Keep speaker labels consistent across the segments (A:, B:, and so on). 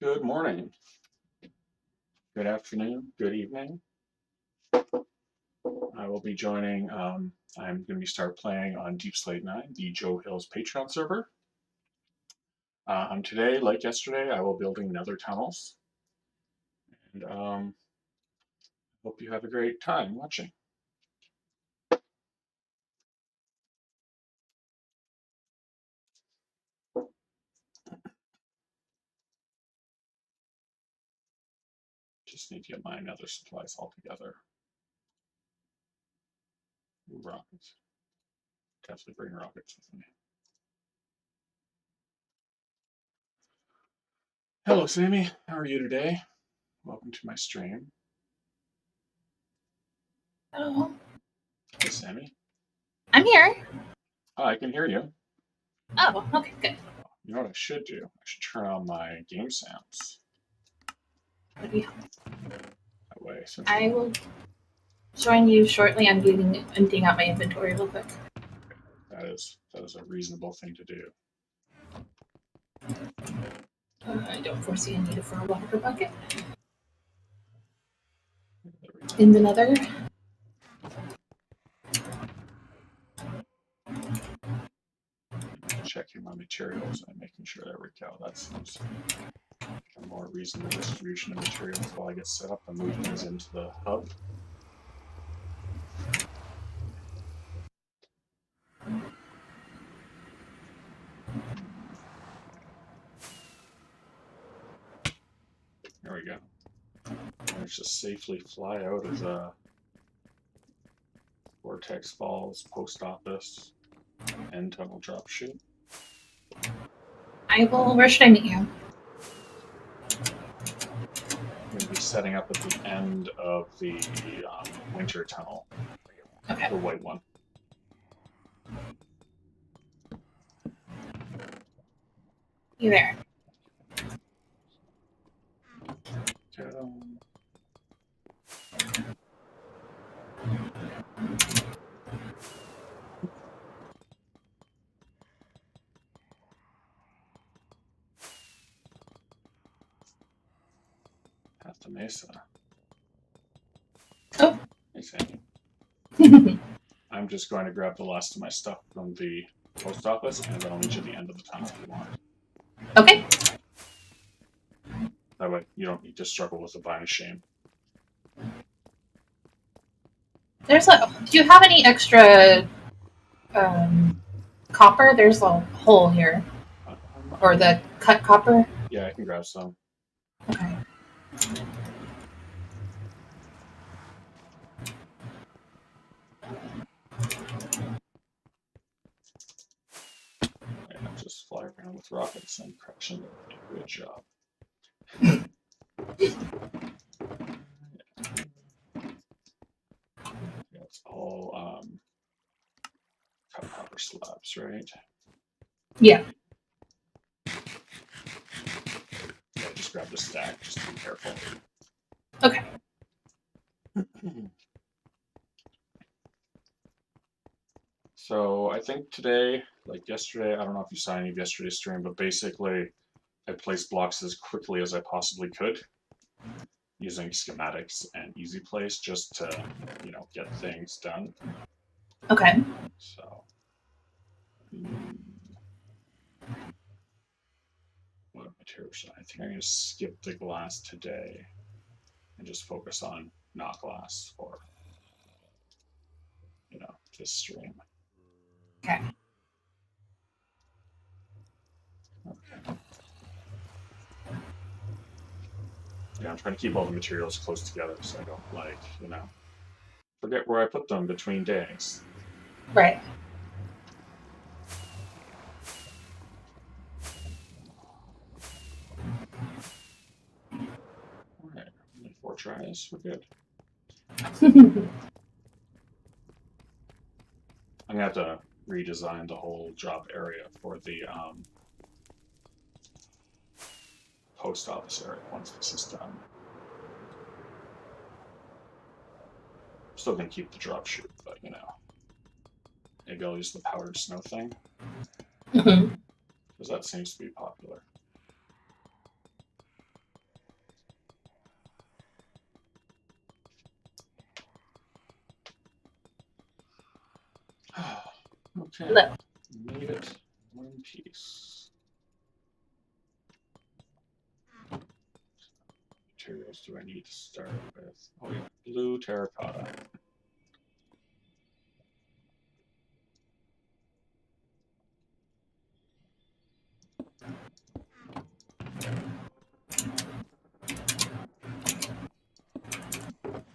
A: Good morning, good afternoon, good evening. I will be joining, I'm going to be start playing on Deep Slate 9, the Joe Hill's Patreon server. Today, like yesterday, I will be building nether tunnels. And hope you have a great time watching. Just need to get my nether supplies all together. Ooh, rockets. Definitely bring rockets with me. Hello, Sammy. How are you today? Welcome to my stream.
B: Hello.
A: Hey, Sammy.
B: I'm here.
A: Oh, I can hear you.
B: Oh, okay, good.
A: You know what I should do? I should turn on my game sounds.
B: That'd be
A: That way, since
B: I will join you shortly. I'm emptying out my inventory real quick.
A: that is a reasonable thing to do.
B: I don't foresee a need for a water bucket
A: There we go.
B: in the nether.
A: Checking my materials and making sure there we go. That seems like a more reasonable distribution of materials while I get set up and move things into the hub. There we go. Let's just safely fly out of the Vortex Falls post office and tunnel drop chute.
B: Where should I meet you?
A: I'm going to be setting up at the end of the winter tunnel.
B: Okay.
A: The white one.
B: You there?
A: At the Mesa.
B: Oh.
A: Hey, Sandy. I'm just going to grab the last of my stuff from the post office, and then I'll meet you at the end of the tunnel if you want.
B: Okay.
A: That way you don't need to struggle with the buying shame.
B: Do you have any extra copper? There's a hole here. Or the cut copper?
A: Yeah, I can grab some.
B: Okay.
A: And I'll just fly around with rockets and crashing them. Good job. It's all cut copper slabs, right?
B: Yeah.
A: Yeah, just grab the stack. Just be careful.
B: Okay.
A: So I think today, like yesterday, I don't know if you saw any of yesterday's stream, but basically I placed blocks as quickly as I possibly could using schematics and easy place just to, get things done.
B: Okay.
A: So what materials? I think I'm going to skip the glass today and just focus on not glass for, this stream.
B: Okay.
A: Okay. Yeah, I'm trying to keep all the materials close together so I don't, forget where I put them between days.
B: Right.
A: All right, only 4 tries. We're good. I'm gonna have to redesign the whole job area for the post office area once this is done. I'm still gonna keep the drop chute, but maybe I'll use the powdered snow thing because that seems to be popular. Okay.
B: Hello.
A: Made it one piece. Materials do I need to start with? Oh yeah, blue terracotta.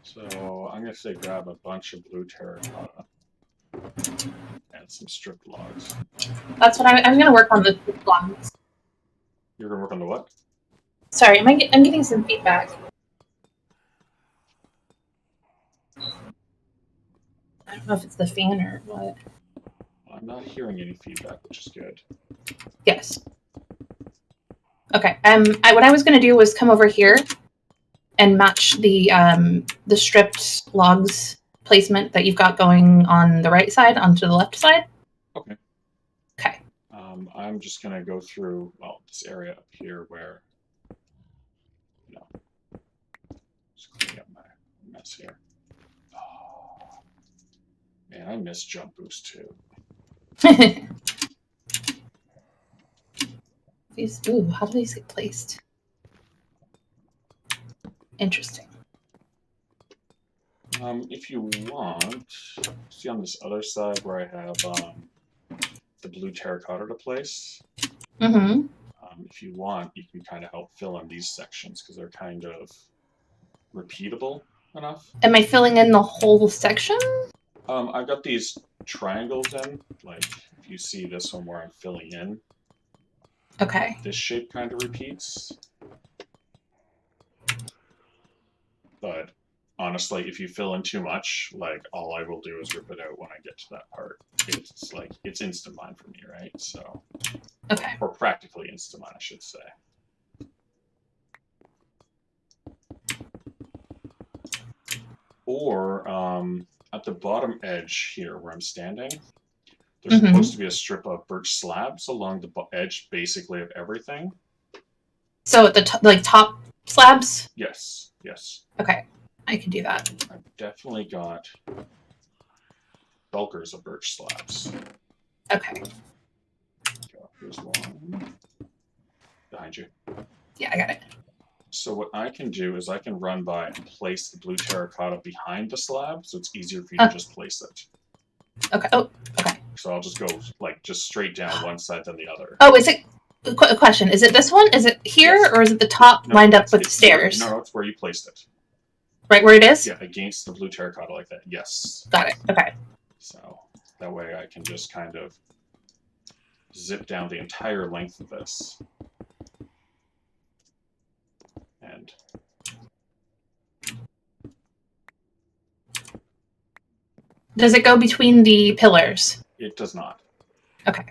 A: So I'm gonna say grab a bunch of blue terracotta and some stripped logs.
B: That's what I'm going to work on the blocks.
A: You're gonna work on the what?
B: Sorry, I'm getting some feedback. I don't know if it's the fan or what.
A: I'm not hearing any feedback, which is good.
B: Yes. Okay. What I was going to do was come over here and match the stripped logs placement that you've got going on the right side onto the left side.
A: Okay.
B: Okay.
A: I'm just gonna go through this area up here where just clean up my mess here. Oh, man, I miss jump boost too.
B: How do these get placed? Interesting.
A: If you want, see on this other side where I have the blue terracotta to place.
B: Mm-hmm.
A: If you want, you can kind of help fill in these sections because they're kind of repeatable enough.
B: Am I filling in the whole section?
A: I've got these triangles in, like if you see this one where I'm filling in,
B: Okay.
A: this shape kind of repeats. But honestly, if you fill in too much, like all I will do is rip it out when I get to that part. It's like it's instant mine for me, right? So,
B: Okay.
A: or practically instant mine, I should say. Or at the bottom edge here where I'm standing, there's supposed to be a strip of birch slabs along the edge, basically of everything.
B: So at the top slabs?
A: Yes, yes.
B: Okay, I can do that.
A: I've definitely got bulkers of birch slabs.
B: Okay.
A: Here's one behind you.
B: Yeah, I got it.
A: So what I can do is I can run by and place the blue terracotta behind the slab, so it's easier for you to just place it.
B: Okay. Oh, okay.
A: So I'll just go like just straight down one side then the other.
B: Oh, is it? A question. Is it this one? Is it here,
A: Yes.
B: or is it the top lined up with the stairs?
A: No, it's where you placed it.
B: Right where it is?
A: Yeah, against the blue terracotta like that. Yes.
B: Got it. Okay.
A: So that way I can just kind of zip down the entire length of this. And
B: does it go between the pillars?
A: It does not.
B: Okay.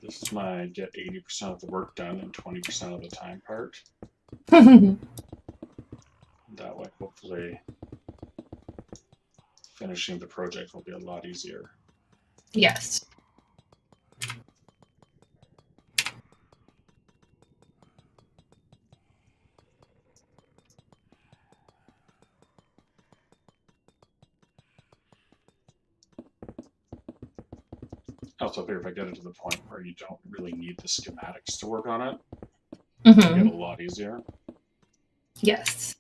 A: This is my get 80% of the work done in 20% of the time part. That way, hopefully, finishing the project will be a lot easier.
B: Yes.
A: I also figure if I get it to the point where you don't really need the schematics to work on it,
B: Mm-hmm.
A: it'll get a lot easier.
B: Yes.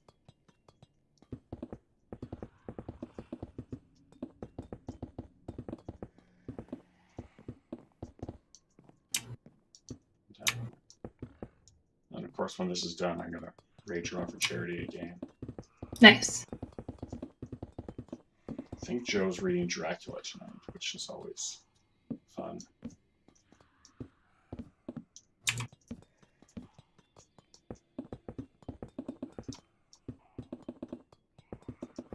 A: And of course, when this is done, I'm going to rage run for charity again.
B: Nice.
A: I think Joe's reading Dracula tonight, which is always fun.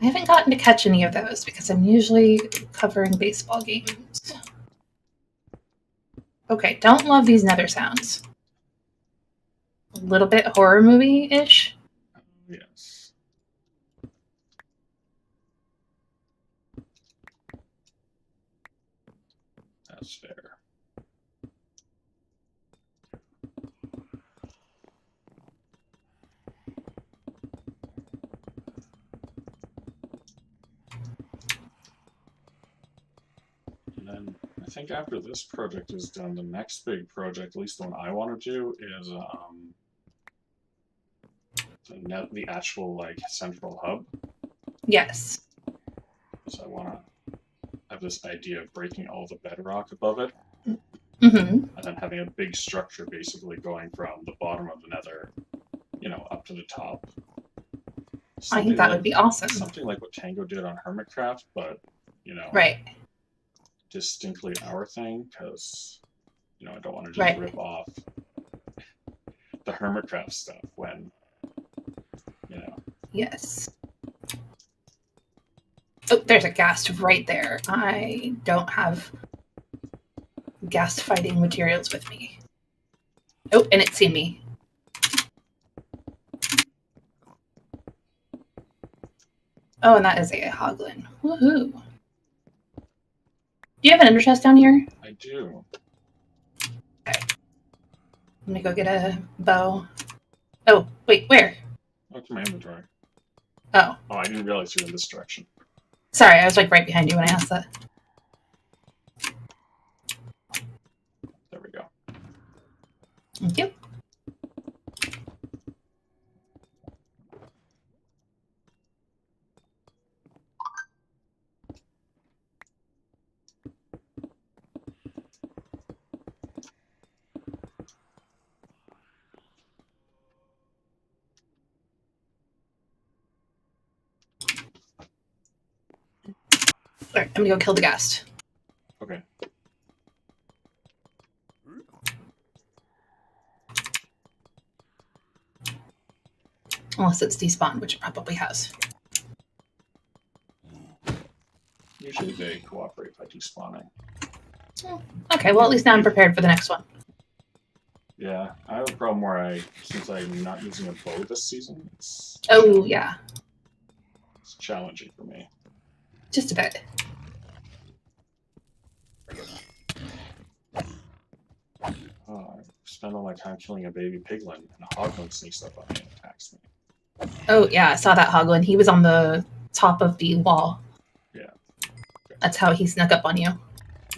B: I haven't gotten to catch any of those because I'm usually covering baseball games. Okay, don't love these nether sounds. A little bit horror movie-ish.
A: Yes. That's fair. And then I think after this project is done, the next big project, at least the one I want to do, is the actual like central hub.
B: Yes.
A: So I want to have this idea of breaking all the bedrock above it,
B: Mm-hmm.
A: and then having a big structure basically going from the bottom of the nether, up to the top.
B: I think that would be awesome.
A: Something like what Tango did on Hermitcraft, but,
B: Right.
A: distinctly our thing, because, I don't want to just
B: Right.
A: rip off the Hermitcraft stuff when,
B: Yes. Oh, there's a ghast right there. I don't have ghast fighting materials with me. Oh, and it's seen me. Oh, and that is a hoglin. Woohoo. Do you have an ender chest down here?
A: I do.
B: Okay. I'm gonna go get a bow. Oh, wait, where?
A: Oh, to my inventory.
B: Oh.
A: Oh, I didn't realize you were in this direction.
B: Sorry, I was like right behind you when I asked that.
A: There we go.
B: Thank you. Alright, I'm gonna go kill the ghast.
A: Okay.
B: Unless it's despawned, which it probably has.
A: Usually they cooperate by despawning.
B: Okay, well at least now I'm prepared for the next one.
A: Yeah, I have a problem where since I'm not using a bow this season, it's challenging for me.
B: Just a bit.
A: Oh, I spend all my time killing a baby piglin, and a hoglin sneaks up on me and attacks me.
B: Oh yeah, I saw that hoglin. He was on the top of the wall.
A: Yeah. Okay.
B: That's how he snuck up on you.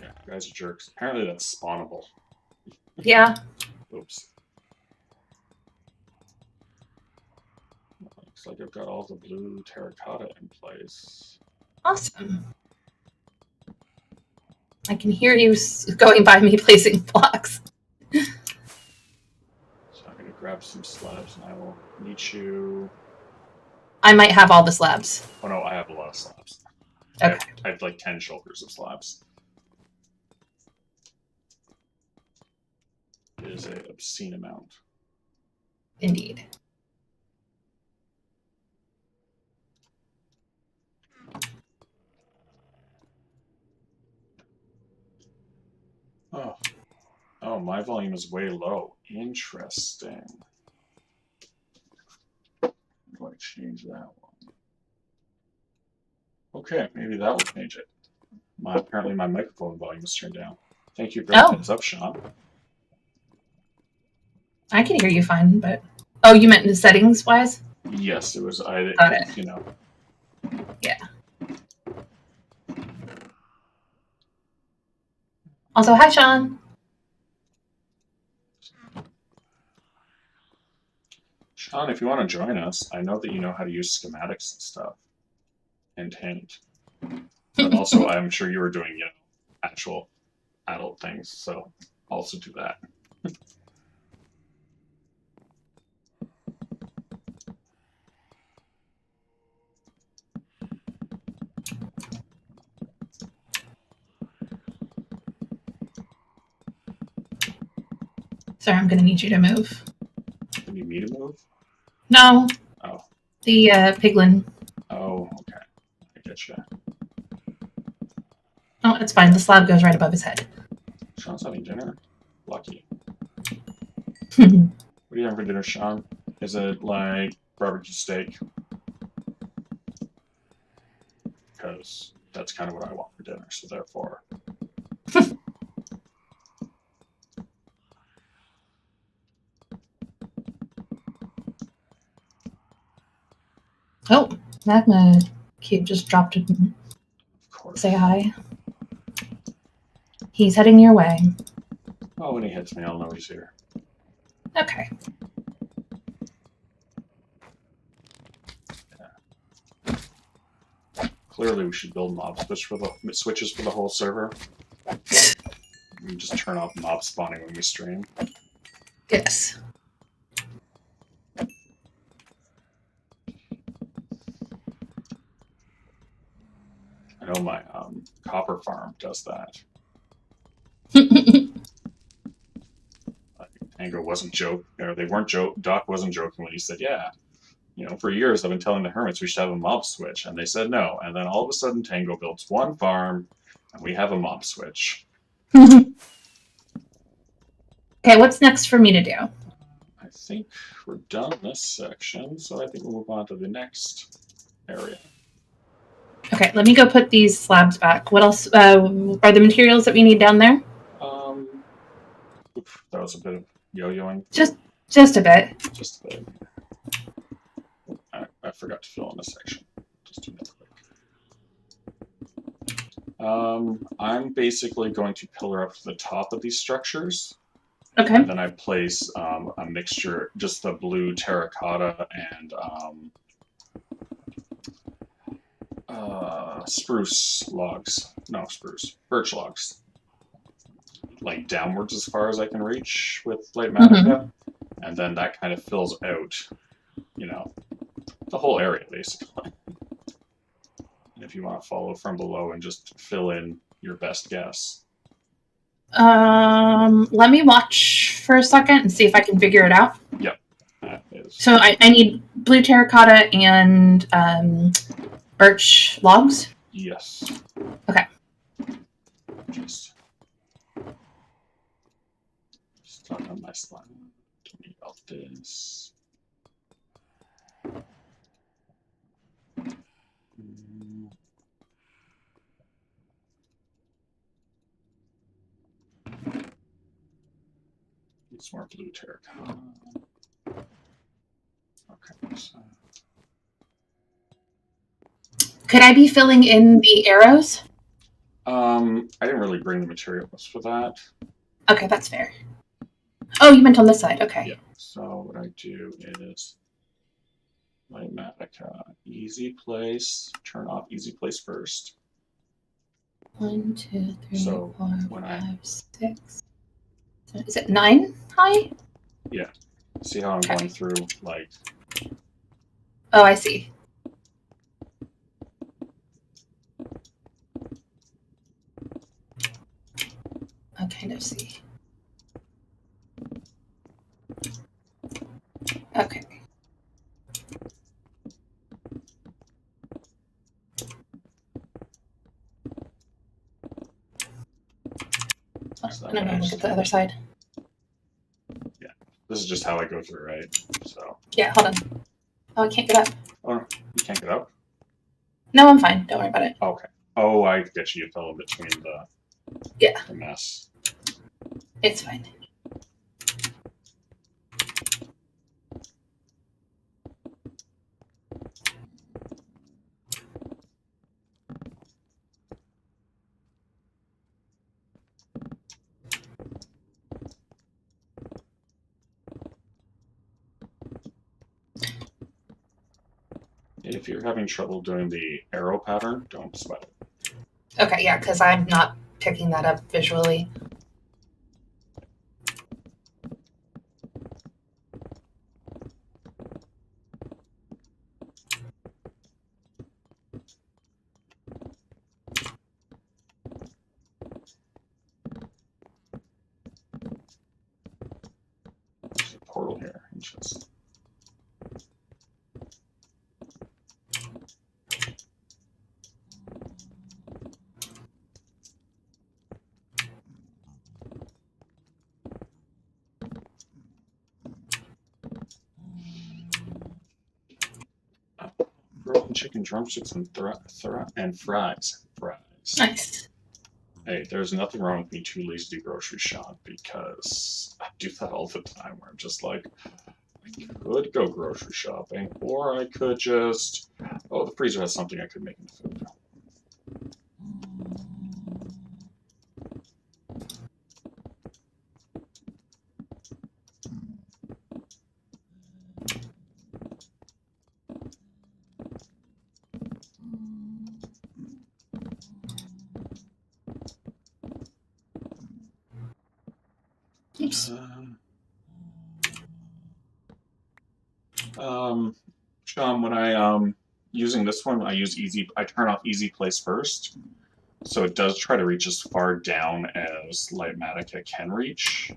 A: Yeah, you guys are jerks. Apparently that's spawnable.
B: Yeah.
A: Oops. Looks like I've got all the blue terracotta in place.
B: Awesome. I can hear you going by me placing blocks.
A: So I'm going to grab some slabs and I will meet you.
B: I might have all the slabs.
A: Oh no, I have a lot of slabs.
B: Okay.
A: I have like 10 shoulders of slabs. It is an obscene amount.
B: Indeed.
A: Oh, my volume is way low. Interesting. How do I change that one? Okay, maybe that will change it. Apparently my microphone volume is turned down. Thank you for the heads up, Sean.
B: I can hear you fine, but... Oh, you meant the settings-wise?
A: Yes, it was...
B: Got it. Yeah. Also, hi, Sean.
A: Sean, if you want to join us, I know that you know how to use schematics and stuff. And hint. But also, I'm sure you were doing, actual adult things, so also do that.
B: Sorry, I'm going to need you to move.
A: You need me to move?
B: No.
A: Oh.
B: The piglin.
A: Oh, okay.
B: No, it's fine. The slab goes right above his head.
A: Sean's having dinner? Lucky.
B: Oh,
A: What are you having for dinner, Sean? Is it like barbecue steak? Because that's kind of what I want for dinner, so therefore.
B: Magma Cube just dropped it.
A: Of course.
B: Say hi. He's heading your way.
A: Oh, when he hits me, I'll know he's here.
B: Okay.
A: Clearly, we should build switches for the whole server. We just turn off mob spawning when we stream.
B: Yes.
A: I know my copper farm does that. Tango wasn't joking, or they weren't joking. Doc wasn't joking when he said, "Yeah, for years I've been telling the hermits we should have a mob switch," and they said no. And then all of a sudden, Tango builds one farm, and we have a mob switch.
B: Okay, what's next for me to do?
A: I think we're done this section, so I think we'll move on to the next area.
B: Okay, let me go put these slabs back. What else are the materials that we need down there?
A: That was a bit of yo-yoing.
B: Just a bit.
A: Just a bit. I forgot to fill in this section. Just do that quick. I'm basically going to pillar up to the top of these structures.
B: Okay.
A: And then I place a mixture, just the blue terracotta and spruce logs. No, spruce. Birch logs. Like downwards as far as I can reach with light magma. And then that kind of fills out, the whole area, basically. And if you want to follow from below and just fill in your best guess.
B: Let me watch for a second and see if I can figure it out.
A: Yep. That is.
B: So I need blue terracotta and birch logs?
A: Yes.
B: Okay.
A: Just start on my slide. Tell me about this. Need some more blue terracotta. Okay, so.
B: Could I be filling in the arrows?
A: I didn't really bring the materials for that.
B: Okay, that's fair. Oh, you meant on this side. Okay.
A: Yeah. So what I do is light magma, easy place. Turn off easy place first.
B: 1, 2, 3,
A: So
B: 4,
A: when
B: 5, 6. Is it 9 high?
A: Yeah. See how I'm going through, like.
B: Oh, I see. I kind of see. Okay. I'm gonna look at the other side.
A: Yeah. This is just how I go through, right? So.
B: Yeah, hold on. Oh, I can't get up.
A: Oh, no. You can't get up?
B: No, I'm fine. Don't worry about it.
A: Okay. Oh, I get you. You fell in between the mess.
B: It's fine.
A: If you're having trouble doing the arrow pattern, don't sweat it.
B: Okay, yeah, because I'm not picking that up visually.
A: There's a portal here. Interesting. chicken drumsticks and and fries.
B: Nice.
A: Hey, there's nothing wrong with me too lazy to grocery shop because I do that all the time where I'm just like, I could go grocery shopping, or I could just, oh, the freezer has something I could make into food.
B: Oops.
A: Sean, when I using this one, I turn off easy place first. So it does try to reach as far down as Lightmatica can reach,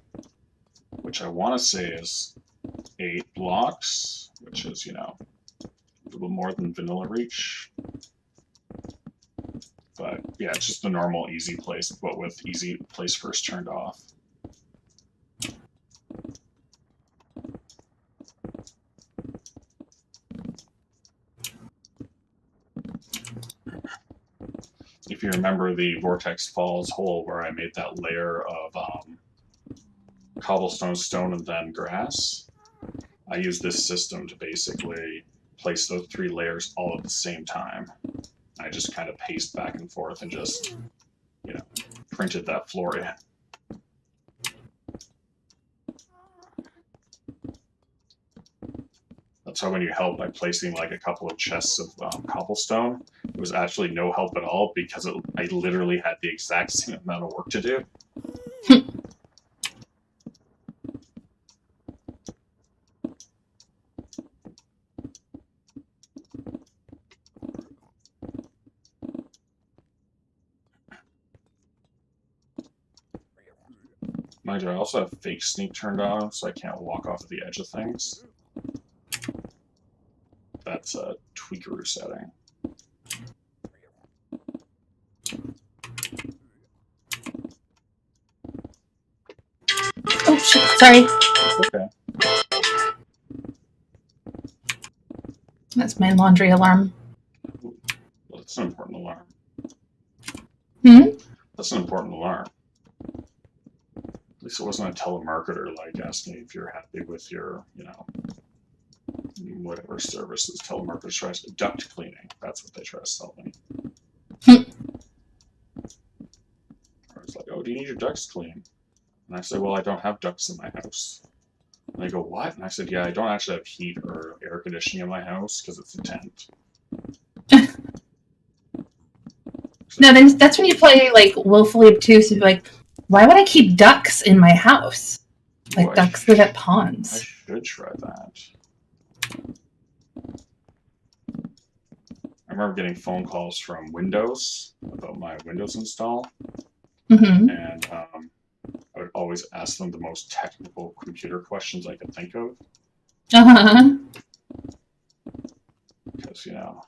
A: which I want to say is 8 blocks, which is, you know, a little more than vanilla reach. But yeah, it's just the normal easy place, but with easy place first turned off. If you remember the Vortex Falls hole where I made that layer of cobblestone, stone, and then grass, I used this system to basically place those 3 layers all at the same time. I just kind of paced back and forth and just, you know, printed that floor in. That's how when you help by placing like a couple of chests of cobblestone, it was actually no help at all because I literally had the exact same amount of work to do. Mind you, I also have fake sneak turned on, so I can't walk off of the edge of things. That's a tweakeroo setting.
B: Oh shit! Sorry.
A: It's okay.
B: That's my laundry alarm.
A: Well, that's an important alarm.
B: Hmm?
A: That's an important alarm. At least it wasn't a telemarketer like asking if you're happy with your, you know, whatever services telemarketers try to duct cleaning. That's what they try to sell me. I was like, oh, do you need your ducts cleaned? And I said, well, I don't have ducts in my house. And they go, what? And I said, yeah, I don't actually have heat or air conditioning in my house because it's a tent.
B: No, then that's when you play like willfully obtuse and be like, why would I keep ducks in my house? Like ducks live at
A: I
B: ponds.
A: should try that. I remember getting phone calls from Windows about my Windows install,
B: Mm-hmm.
A: and I would always ask them the most technical computer questions I could think of.
B: Uh-huh.
A: Because, you know,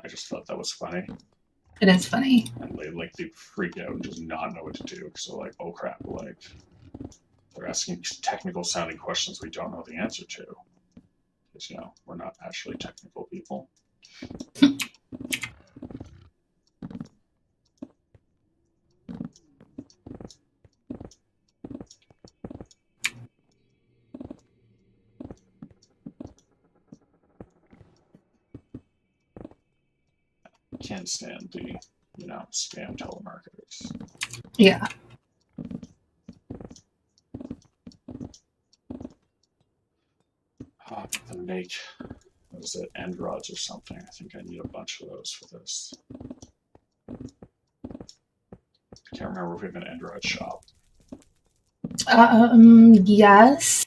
A: I just thought that was funny.
B: It is funny.
A: And they freak out and just not know what to do. So like, oh crap, like they're asking technical sounding questions we don't know the answer to. Because, you know, we're not actually technical people. Can't stand the, you know, spam telemarketers.
B: Yeah.
A: Oh, to make, what is it, end rods or something. I think I need a bunch of those for this. I can't remember if we have an end rod shop.
B: Yes.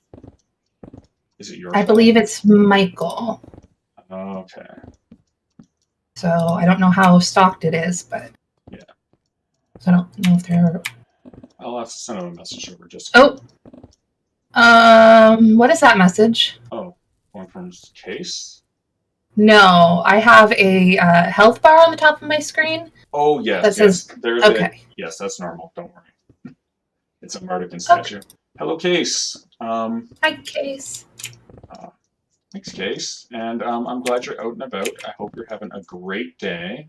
A: Is it yours?
B: I believe it's Michael.
A: Okay.
B: So I don't know how stocked it is, but
A: yeah.
B: So I don't know if they're.
A: I'll have to send him a message over just.
B: Oh. What is that message?
A: Oh, one from his case?
B: No, I have a health bar on the top of my screen.
A: Oh yes,
B: that says,
A: There's
B: okay.
A: Yes, that's normal. Don't worry. It's a Mardigan statue. Okay. Hello, Case.
B: Hi, Case.
A: Thanks, Case. And I'm glad you're out and about. I hope you're having a great day.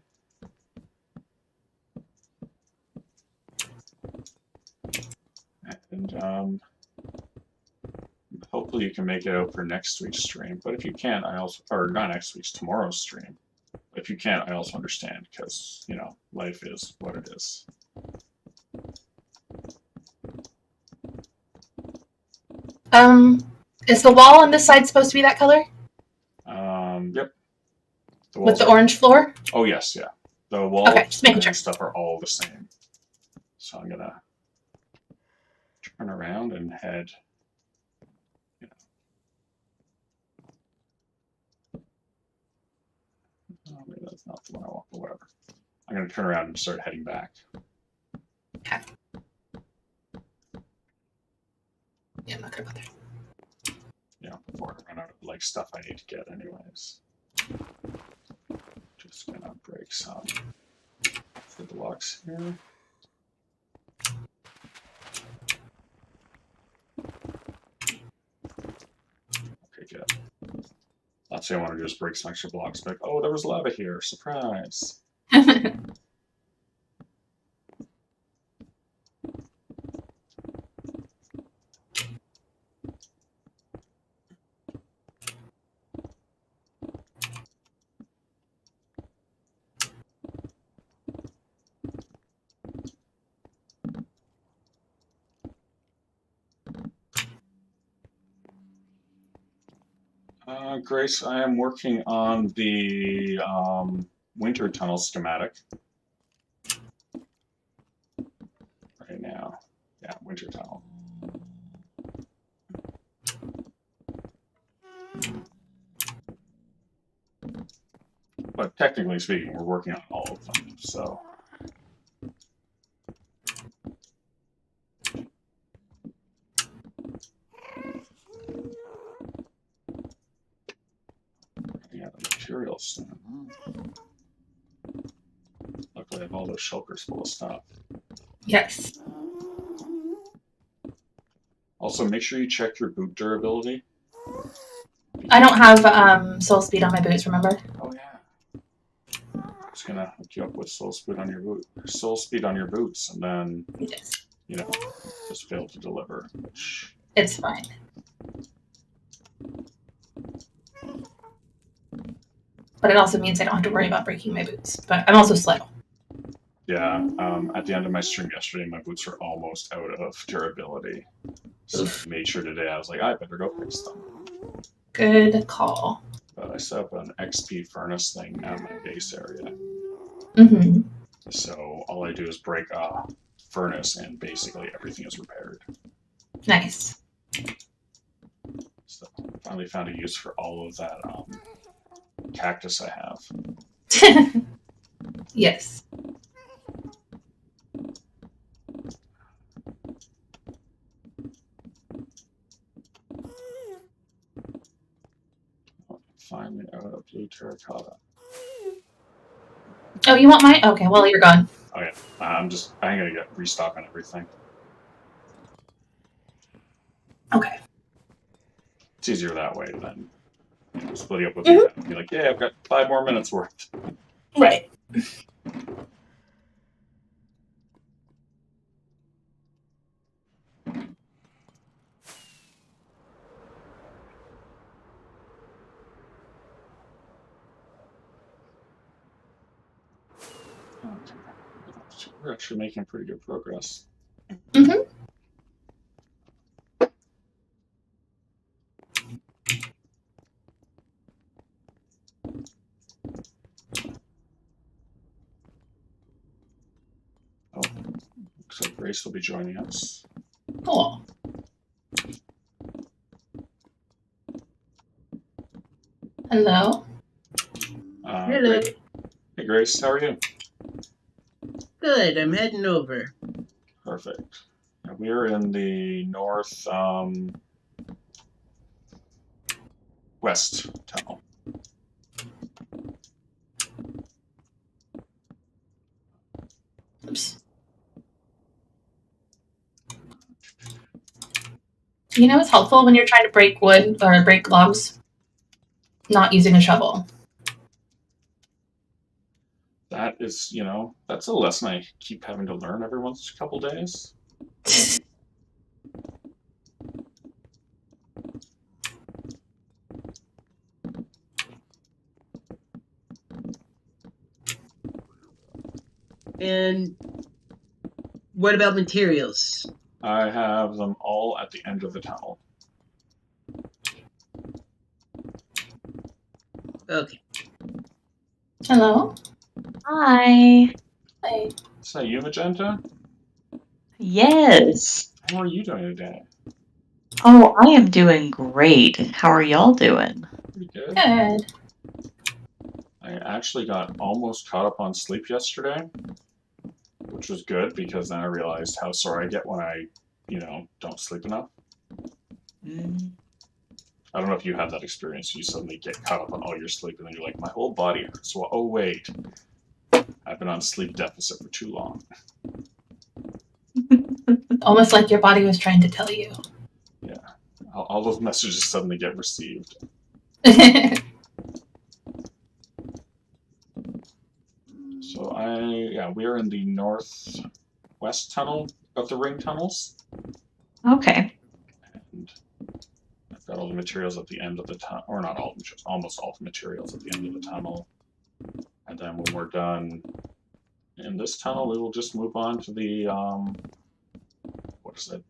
A: And hopefully you can make it out for next week's stream. But if you can't, or not next week's, tomorrow's stream. But if you can't, I also understand because, you know, life is what it is.
B: Is the wall on this side supposed to be that color?
A: Yep.
B: With the orange floor?
A: Oh, yes, yeah. The walls and stuff are all the same. So I'm gonna turn around and head. You know, maybe that's not the one I want, but whatever. I'm gonna turn around and start heading back.
B: Okay. Yeah, I'm not gonna bother.
A: Yeah, before I run out of like stuff I need to get anyways. Just gonna break some of the blocks here. Okay, good. Last thing I want to do is break some extra blocks. Like, oh, there was lava here. Surprise. Grace, I am working on the winter tunnel schematic right now. Yeah, winter tunnel. But technically speaking, we're working on all of them, so. Yeah, the materials soon. Luckily, I have all those shulkers full of stuff.
B: Yes.
A: Also, make sure you check your boot durability.
B: I don't have soul speed on my boots, remember?
A: Oh yeah. Just gonna hook you up with soul speed on your boots, and then you know, just fail to deliver.
B: It's fine. But it also means I don't have to worry about breaking my boots. But I'm also slow.
A: Yeah, at the end of my stream yesterday, my boots were almost out of durability. So I made sure today, I was like, I better go fix them.
B: Good call.
A: But I set up an XP furnace thing at my base area.
B: Mm-hmm.
A: So all I do is break a furnace and basically everything is repaired.
B: Nice.
A: So I finally found a use for all of that cactus I
B: have. Yes.
A: Finally out of blue terracotta.
B: Oh, you want mine? Okay, well, you're gone.
A: Okay, I'm gonna get restock on everything.
B: Okay.
A: It's easier that way than splitting up with you and be like, yeah, I've got 5 more minutes worth.
B: Right.
A: We're actually making pretty good progress.
B: Mm-hmm.
A: Oh, looks like Grace will be joining us.
B: Cool. Hello.
C: Hello.
A: Hey, Grace, how are you?
C: Good, I'm heading over.
A: Perfect. We're in the north west tunnel.
B: Oops. You know what's helpful when you're trying to break wood or break logs? not using a shovel.
A: That is, that's a lesson I keep having to learn every once in a couple days.
C: And what about materials?
A: I have them all at the end of the tunnel.
C: Okay.
B: Hello?
D: Hi.
B: Hey.
A: Is that you, Magenta?
D: Yes.
A: How are you doing today?
D: Oh, I am doing great. How are y'all doing?
A: Pretty good.
B: Good.
A: I actually got almost caught up on sleep yesterday, which was good because then I realized how sore I get when I, don't sleep enough.
D: Mm.
A: I don't know if you have that experience. You suddenly get caught up on all your sleep and then you're like, my whole body hurts. Well, oh, wait. I've been on sleep deficit for too long.
B: Almost like your body was trying to tell you.
A: Yeah. All those messages suddenly get received. So we are in the northwest tunnel of the ring tunnels.
D: Okay.
A: And I've got all the materials at the end of the tunnel, or not all the materials, almost all the materials at the end of the tunnel. And then when we're done in this tunnel, we will just move on to the,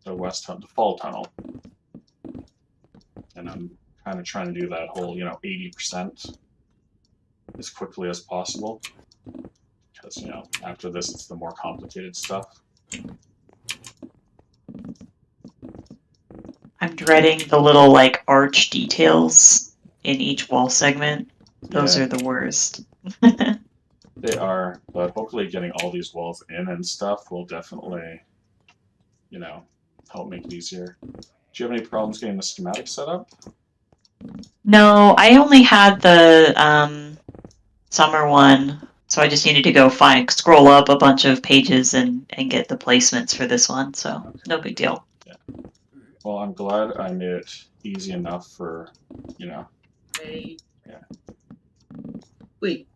A: the west tunnel, the fall tunnel. And I'm kind of trying to do that whole, 80% as quickly as possible. Because, after this, it's the more complicated stuff.
D: I'm dreading the little, arch details in each wall segment. Those
A: Yeah,
D: are the worst.
A: they are, but hopefully getting all these walls in and stuff will definitely, help make it easier. Do you have any problems getting the schematic set up?
D: No, I only had the summer one, so I just needed to go scroll up a bunch of pages and get the placements for this one, so
A: Okay.
D: no big deal.
A: Yeah. Well, I'm glad I made it easy enough for,
C: Hey.
A: Yeah.
C: Wait.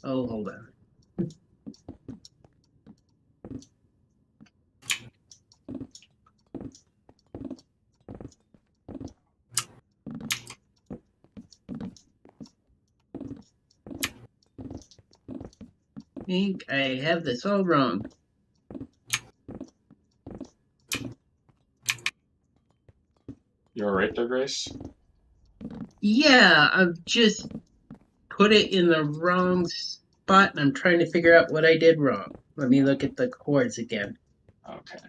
C: Oh, hold on. I think I have this all wrong.
A: You alright there, Grace?
C: Yeah, I've just put it in the wrong spot and I'm trying to figure out what I did wrong. Let me look at the chords again.
A: Okay.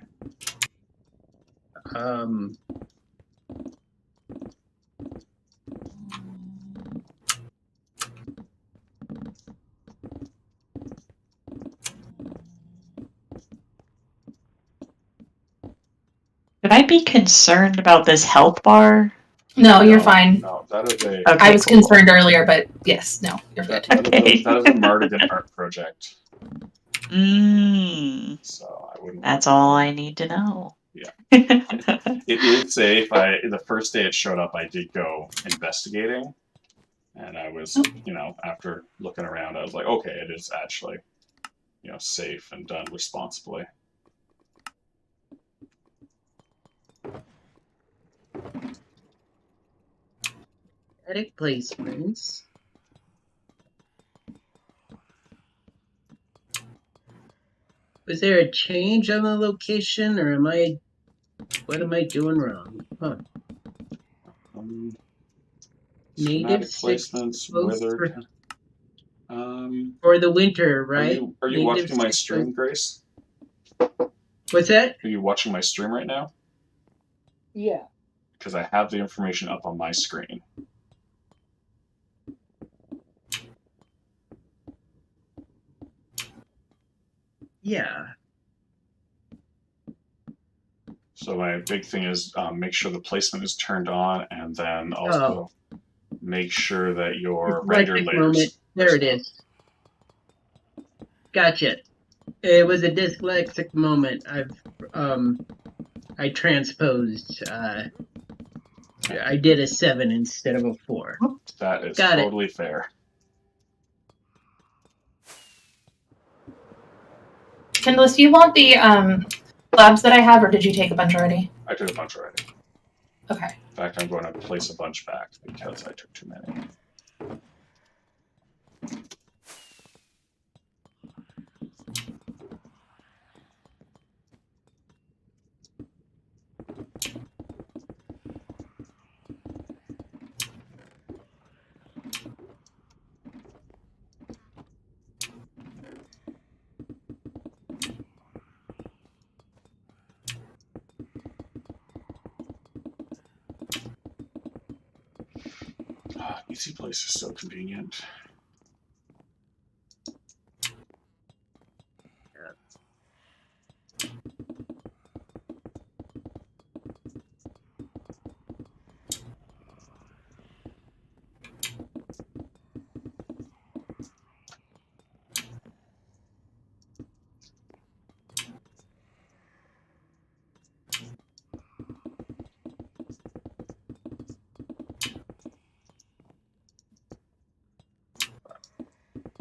D: Should I be concerned about this health bar?
B: No, you're fine.
A: No, that is a...
D: Okay,
B: I was
D: cool.
B: concerned earlier, but yes, no, you're good.
A: That is a Mardigan art project. So I wouldn't...
D: That's all I need to know.
A: Yeah. It is safe. The first day it showed up, I did go investigating. And I was, after looking around, I was like, okay, it is actually, safe and done responsibly.
C: Static placements. Was there a change on the location, or what am I doing wrong? Huh.
A: Schematic
C: Native
A: placements, withered.
C: For the winter, right?
A: Are you watching my stream, Grace?
C: What's that?
A: Are you watching my stream right now?
C: Yeah.
A: Because I have the information up on my screen.
C: Yeah.
A: So my big thing is make sure the placement is turned on, and then also make sure that your render
C: Dyslexic
A: layers.
C: moment. There it is. Gotcha. It was a dyslexic moment. I transposed. I did a 7 instead of a 4.
A: That is
C: Got it.
A: totally fair.
B: Kindless, do you want the labs that I have, or did you take a bunch already?
A: I took a bunch already.
B: Okay.
A: In fact, I'm going to place a bunch back because I took too many. Easy place is so convenient.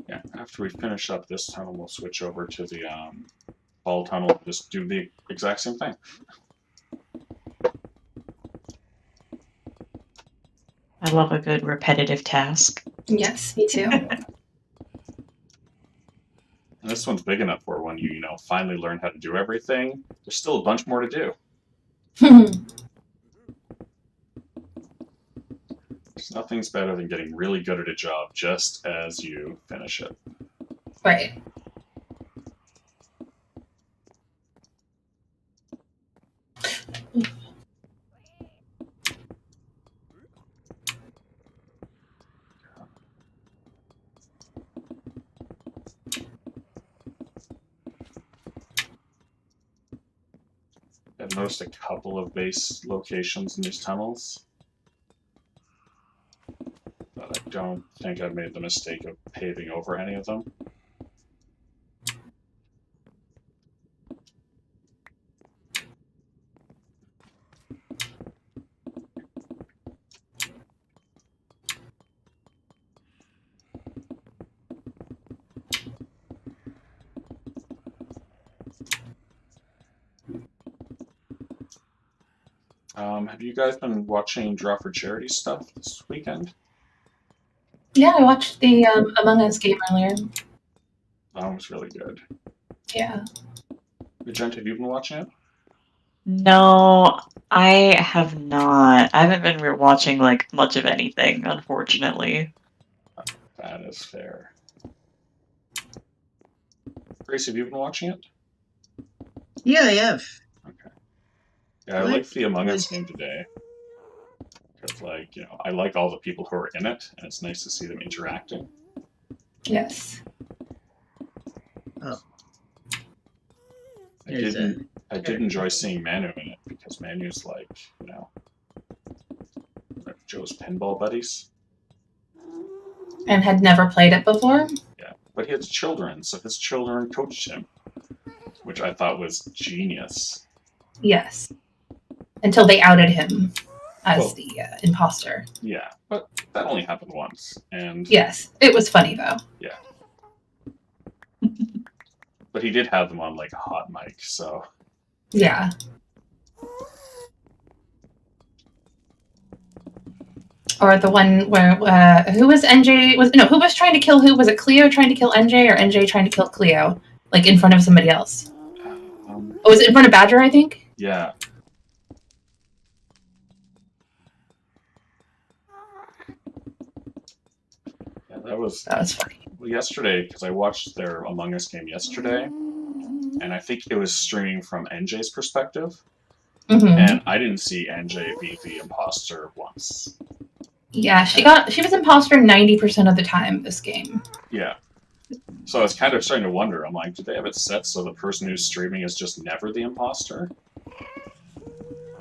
A: Yeah, after we finish up this tunnel, we'll switch over to the fall tunnel and just do the exact same thing.
D: I love a good repetitive task.
B: Yes, me too.
A: And this one's big enough for when you finally learn how to do everything. There's still a bunch more to do. Nothing's better than getting really good at a job just as you finish it.
B: Right.
A: I've noticed a couple of base locations in these tunnels, but I don't think I've made the mistake of paving over any of them. Have you guys been watching Draw for Charity stuff this weekend?
B: Yeah, I watched the Among Us game earlier.
A: That was really good.
B: Yeah.
A: Magenta, have you been watching it?
D: No, I have not. I haven't been watching like much of anything, unfortunately.
A: That is fair. Grace, have you been watching it?
C: Yeah, I have.
A: Okay. Yeah, I liked the Among Us game today. Because, I like all the people who are in it, and it's nice to see them interacting.
B: Yes.
C: Oh.
A: I did enjoy seeing Manu in it, because Manu's like, Joe's pinball buddies.
B: And had never played it before?
A: Yeah, but he has children, so his children coached him, which I thought was genius.
B: Yes. Until they outed him as the imposter.
A: Yeah, but that only happened once, and...
B: Yes, it was funny, though.
A: Yeah. But he did have them on, a hot mic, so...
B: Yeah. Or the one where who was NJ? Who was trying to kill who? Was it Cleo trying to kill NJ or NJ trying to kill Cleo? In front of somebody else. Was it in front of Badger? I think.
A: Yeah. Yeah, that was
B: funny.
A: Well, yesterday, because I watched their Among Us game yesterday, and I think it was streaming from NJ's perspective, and I didn't see NJ be the imposter once.
B: Yeah, she was imposter 90% of the time this game.
A: Yeah. So I was kind of starting to wonder, I'm like, did they have it set so the person who's streaming is just never the imposter?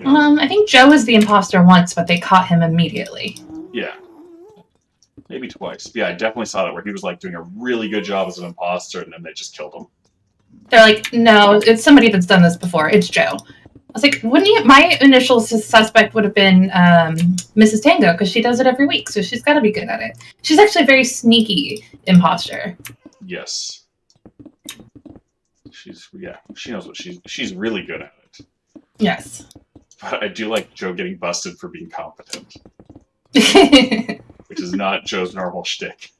B: I think Joe was the imposter once, but they caught him immediately.
A: Yeah. Maybe twice. But yeah, I definitely saw that where he was doing a really good job as an imposter, and then they just killed him.
B: They're like, no, it's somebody that's done this before. It's Joe. was like, wouldn't you? My initial suspect would have been Mrs. Tango, because she does it every week, so she's got to be good at it. She's actually a very sneaky imposter.
A: Yes. She knows what she's really good at it.
B: Yes.
A: But I do like Joe getting busted for being competent, which is not Joe's normal shtick.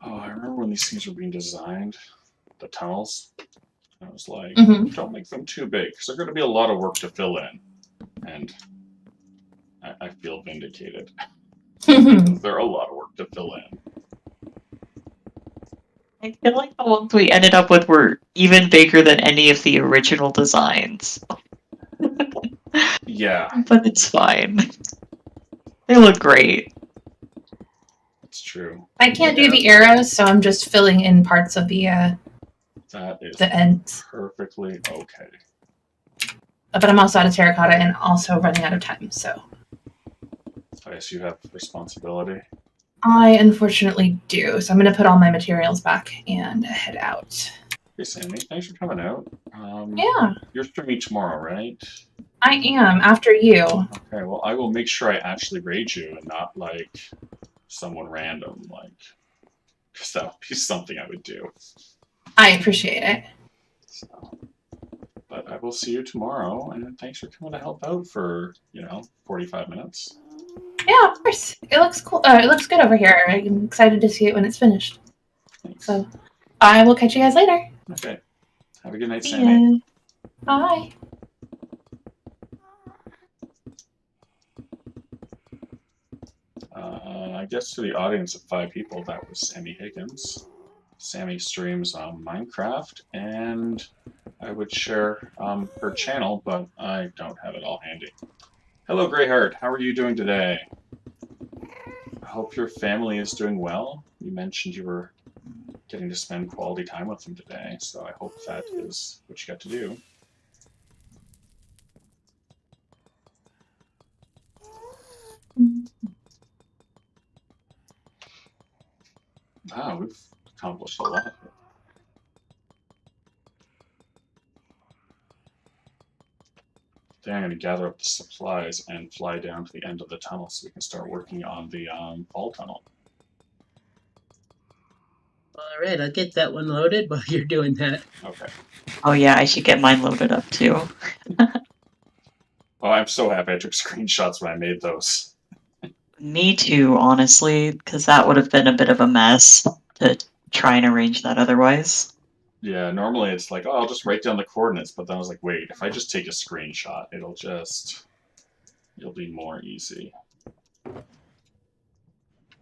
A: Oh, I remember when these things were being designed, the tunnels. I was like, don't make them too big, because they're going to be a lot of work to fill in. And I feel vindicated. They're a lot of work to fill in.
D: I feel like the ones we ended up with were even bigger than any of the original designs.
A: Yeah.
D: But it's fine. They look great.
A: It's true.
B: I can't do the arrows, so I'm just filling in parts of the
A: That is
B: ends.
A: perfectly okay.
B: But I'm also out of terracotta and also running out of time, so.
A: I guess you have responsibility.
B: I unfortunately do, so I'm going to put all my materials back and head out.
A: Hey, Sammy, thanks for coming out.
B: Yeah.
A: You're streaming tomorrow, right?
B: I am, after you.
A: Okay, well, I will make sure I actually raid you and not, like, someone random, like, because that would be something I would do.
B: I appreciate it.
A: So, but I will see you tomorrow, and thanks for coming to help out for, 45 minutes.
B: Yeah, of course. It looks cool. It looks good over here. I'm excited to see it when it's finished.
A: Thanks.
B: So, I will catch you guys later.
A: Okay. Have a good night, Sammy.
D: Yeah.
B: Bye.
A: I guess to the audience of 5 people, that was Sammy Higgins. Sammy streams Minecraft, and I would share her channel, but I don't have it all handy. Hello, Greyheart. How are you doing today? I hope your family is doing well. You mentioned you were getting to spend quality time with them today, so I hope that is what you got to do. Wow, we've accomplished a lot here. Then I'm going to gather up the supplies and fly down to the end of the tunnel so we can start working on the fall tunnel.
C: Alright, I'll get that one loaded while you're doing that.
A: Okay.
D: Oh yeah, I should get mine loaded up too.
A: Oh, I'm so happy I took screenshots when I made those.
D: Me too, honestly, because that would have been a bit of a mess to try and arrange that otherwise.
A: Yeah, normally it's like, oh, I'll just write down the coordinates, but then I was like, wait, if I just take a screenshot, it'll be more easy.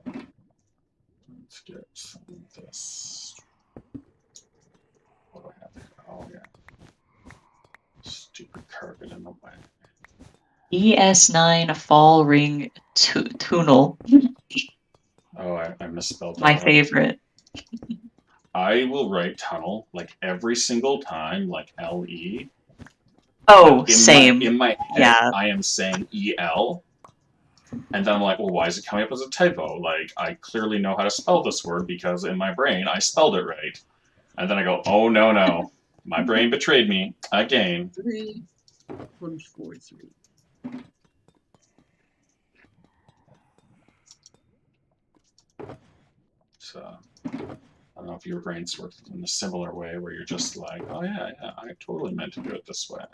A: Let's get some of this. What do I have here? Oh, yeah. Stupid carpet in the way.
D: ES9 Fall Ring Tunnel.
A: Oh, I misspelled that.
D: My favorite.
A: I will write tunnel like every single time, like LE.
D: Oh, same.
A: In my head,
D: Yeah.
A: I am saying EL. And then I'm like, well, why is it coming up as a typo? Like, I clearly know how to spell this word because in my brain, I spelled it right. And then I go, oh, no. My brain betrayed me again.
C: 3, 1, 4, 3.
A: So, I don't know if your brains work in a similar way where you're just like, oh, yeah, I totally meant to do it this way.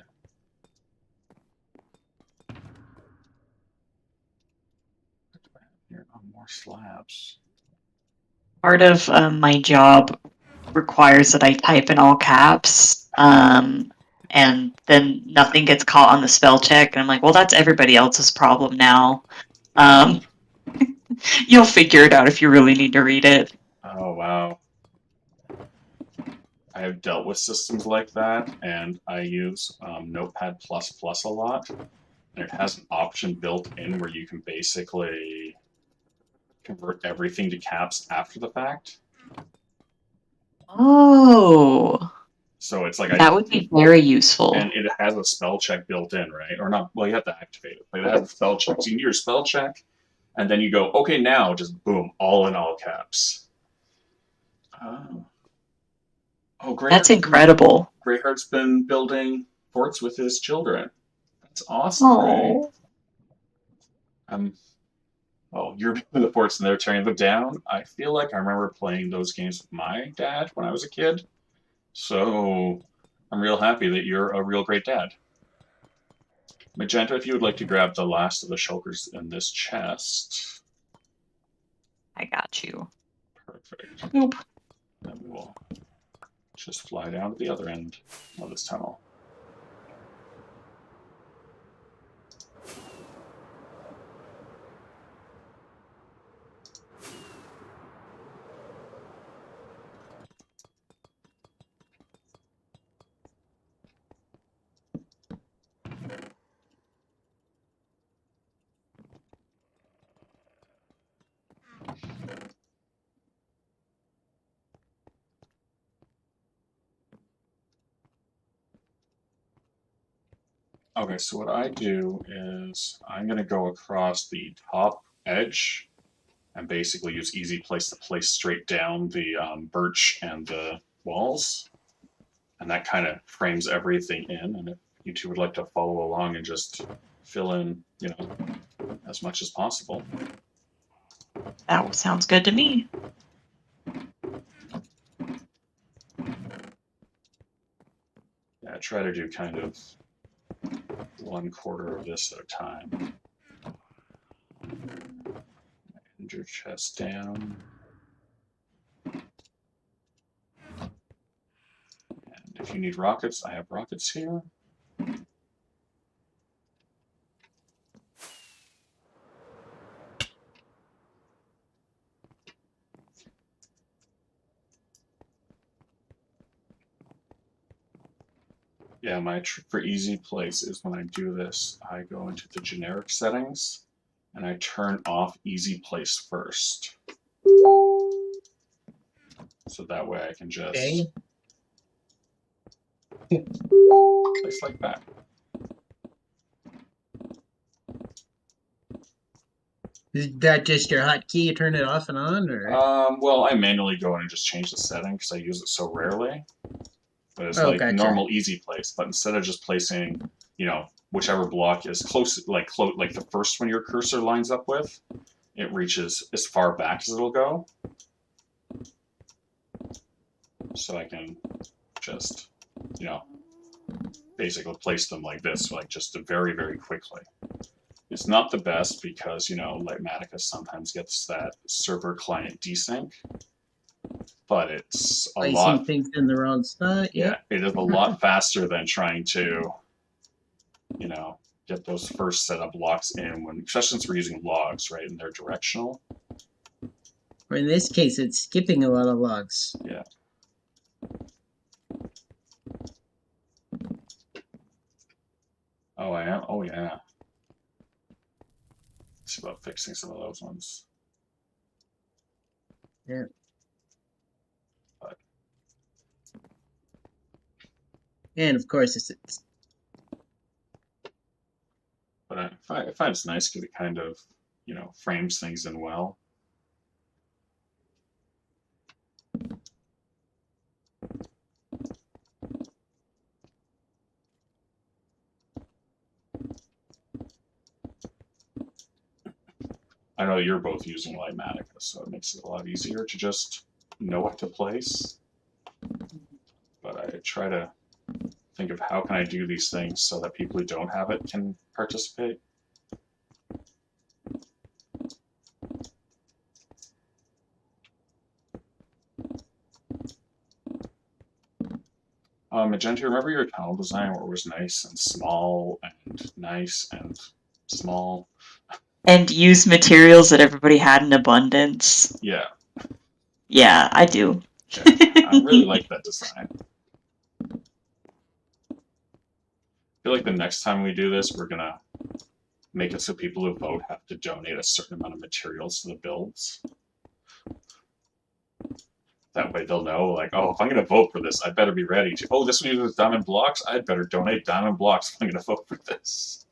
A: Here, more slabs.
D: Part of my job requires that I type in all caps, and then nothing gets caught on the spell check. And I'm like, well, that's everybody else's problem now. You'll figure it out if you really need to read it.
A: Oh, wow. I have dealt with systems like that, and I use Notepad++ a lot. And it has an option built in where you can basically convert everything to caps after the fact.
D: Oh,
A: So it's like
D: that would be very useful.
A: and it has a spell check built in, right? Or not? Well, you have to activate it, but it has a spell check. So you can do your spell check, and then you go, okay, now just boom, all in all caps. Oh, great!
D: That's incredible.
A: Greyheart's been building forts with his children. That's awesome, right? Oh, you're building the forts and they're tearing them down. I feel like I remember playing those games with my dad when I was a kid. So I'm real happy that you're a real great dad. Magenta, if you would like to grab the last of the shulkers in this chest.
D: I got you.
A: Perfect.
D: Nope.
A: Then we will just fly down to the other end of this tunnel. Okay, so what I do is I'm going to go across the top edge and basically use easy place to place straight down the birch and the walls. And that kind of frames everything in. And if you two would like to follow along and just fill in, as much as possible.
D: That sounds good to me.
A: Yeah, try to do kind of 1/4 of this at a time. And your chest down. And if you need rockets, I have rockets here. Yeah, my trick for easy place is when I do this, I go into the generic settings and I turn off easy place first. So that way I can just place like that.
C: Is that just your hotkey? You turn it off and on, or?
A: Well, I manually go in and just change the setting because I use it so rarely. But it's like
C: Gotcha.
A: normal easy place. But instead of just placing, whichever block is close, like the first one your cursor lines up with, it reaches as far back as it'll go. So I can just, basically place them like this, like just very, very quickly. It's not the best because, Lightmatica sometimes gets that server client desync, but it's a lot.
C: Things in the wrong spot.
A: Yeah, it is a lot faster than trying to, get those first set of blocks in when, especially since we're using logs, right, and they're directional.
C: Or in this case, it's skipping a lot of logs.
A: Yeah. Oh, I am? Oh, yeah. Let's see about fixing some of those ones.
C: Yeah. And of course, it's
A: But I find it's nice because it kind of, frames things in well. I know you're both using Lightmatica, so it makes it a lot easier to just know what to place. But I try to think of how can I do these things so that people who don't have it can participate. Magenta, remember your tunnel design where it was nice and small and nice and small?
D: And use materials that everybody had in abundance.
A: Yeah.
D: Yeah, I do.
A: Yeah, I really like that design. I feel like the next time we do this, we're gonna make it so people who vote have to donate a certain amount of materials to the builds. That way they'll know, like, oh, if I'm going to vote for this, I better be ready to. Oh, this one uses diamond blocks? I'd better donate diamond blocks if I'm going to vote for this.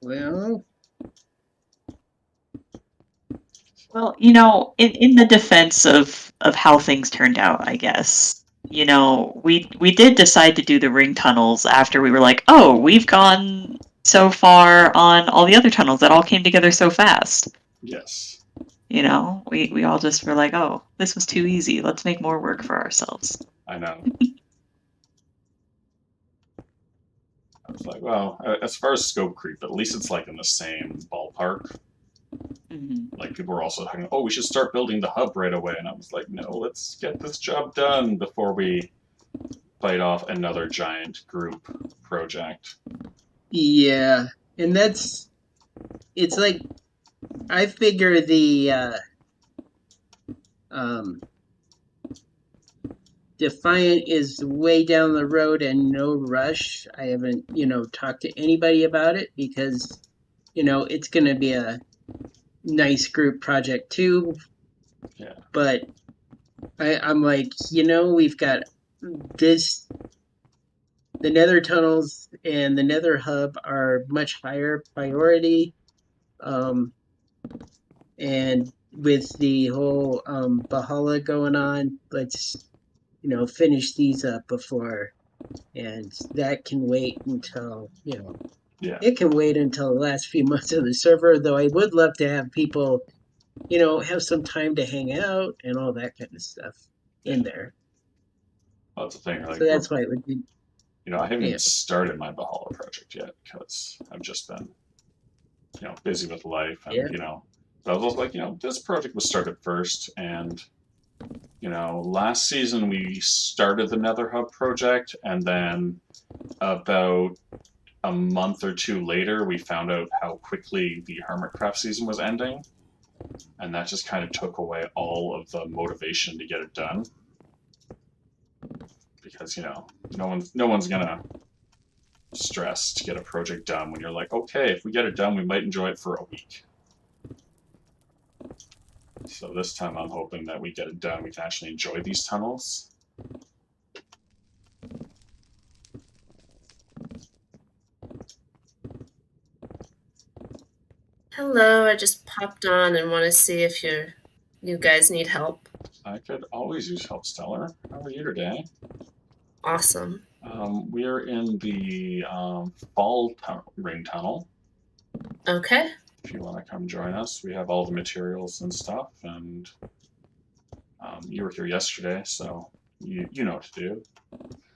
C: Well,
D: Well, in the defense of how things turned out, I guess, we did decide to do the ring tunnels after we were like, oh, we've gone so far on all the other tunnels that all came together so fast.
A: Yes.
D: We all just were like, oh, this was too easy. Let's make more work for ourselves.
A: I know. I was like, well, as far as scope creep, at least it's like in the same ballpark.
D: Mm-hmm.
A: Like people were also talking, oh, we should start building the hub right away, and I was like, no, let's get this job done before we bite off another giant group project.
C: yeah, and it's like I figure the Defiant is way down the road and no rush. I haven't, talked to anybody about it because, it's going to be a nice group project too.
A: Yeah.
C: But I'm like, we've got this. The Nether tunnels and the Nether hub are much higher priority. And with the whole Bahala going on, let's finish these up before, and that can wait until
A: Yeah.
C: it can wait until the last few months of the server. Though I would love to have people, have some time to hang out and all that kind of stuff in there.
A: Well, that's the thing. Like,
C: So that's why it would be.
A: I haven't
C: Yeah.
A: even started my Bahala project yet because I've just been, busy with life, and
C: Yeah.
A: But I was also like, this project was started first, and last season we started the Nether Hub project, and then about a month or two later, we found out how quickly the Hermitcraft season was ending, and that just kind of took away all of the motivation to get it done. Because no one's gonna stress to get a project done when you're like, okay, if we get it done, we might enjoy it for a week. So this time I'm hoping that we get it done, we can actually enjoy these tunnels.
E: Hello, I just popped on and want to see if you guys need help.
A: I could always use help, Stellar. How are you today?
E: Awesome.
A: We are in the fall ring tunnel.
E: Okay.
A: If you want to come join us, we have all the materials and stuff, and you were here yesterday, so you know what to do.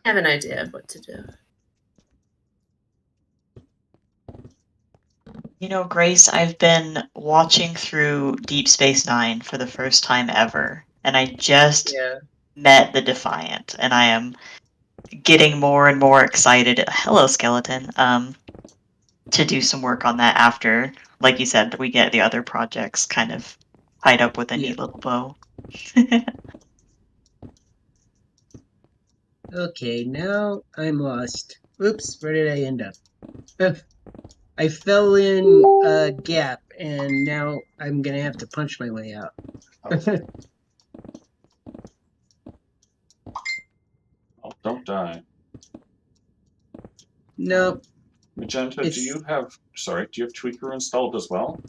E: I have an idea of what to do.
D: Grace, I've been watching through Deep Space Nine for the first time ever, and I just met the Defiant, and I am getting more and more excited. Hello, Skeleton. To do some work on that after, like you said, we get the other projects kind of tied up with a neat little bow.
C: Okay, now I'm lost. Oops, where did I end up? I fell in a gap, and now I'm gonna have to punch my way out.
A: Oh, don't die.
C: No.
A: Magenta, do you have Tweaker installed as well?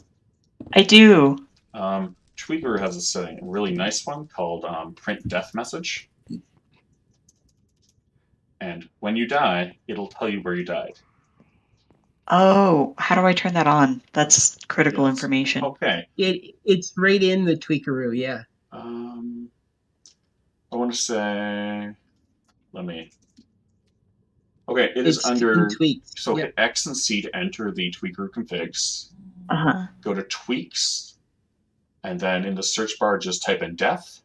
D: I do.
A: Tweaker has a setting, a really nice one called Print Death Message. And when you die, it'll tell you where you died.
D: Oh, how do I turn that on? That's critical information.
A: Okay.
C: It's right in the Tweakeroo, yeah.
A: I want to say, okay, it's under
C: tweaks.
A: So hit X and C to enter the Tweaker configs. Go to tweaks, and then in the search bar just type in death,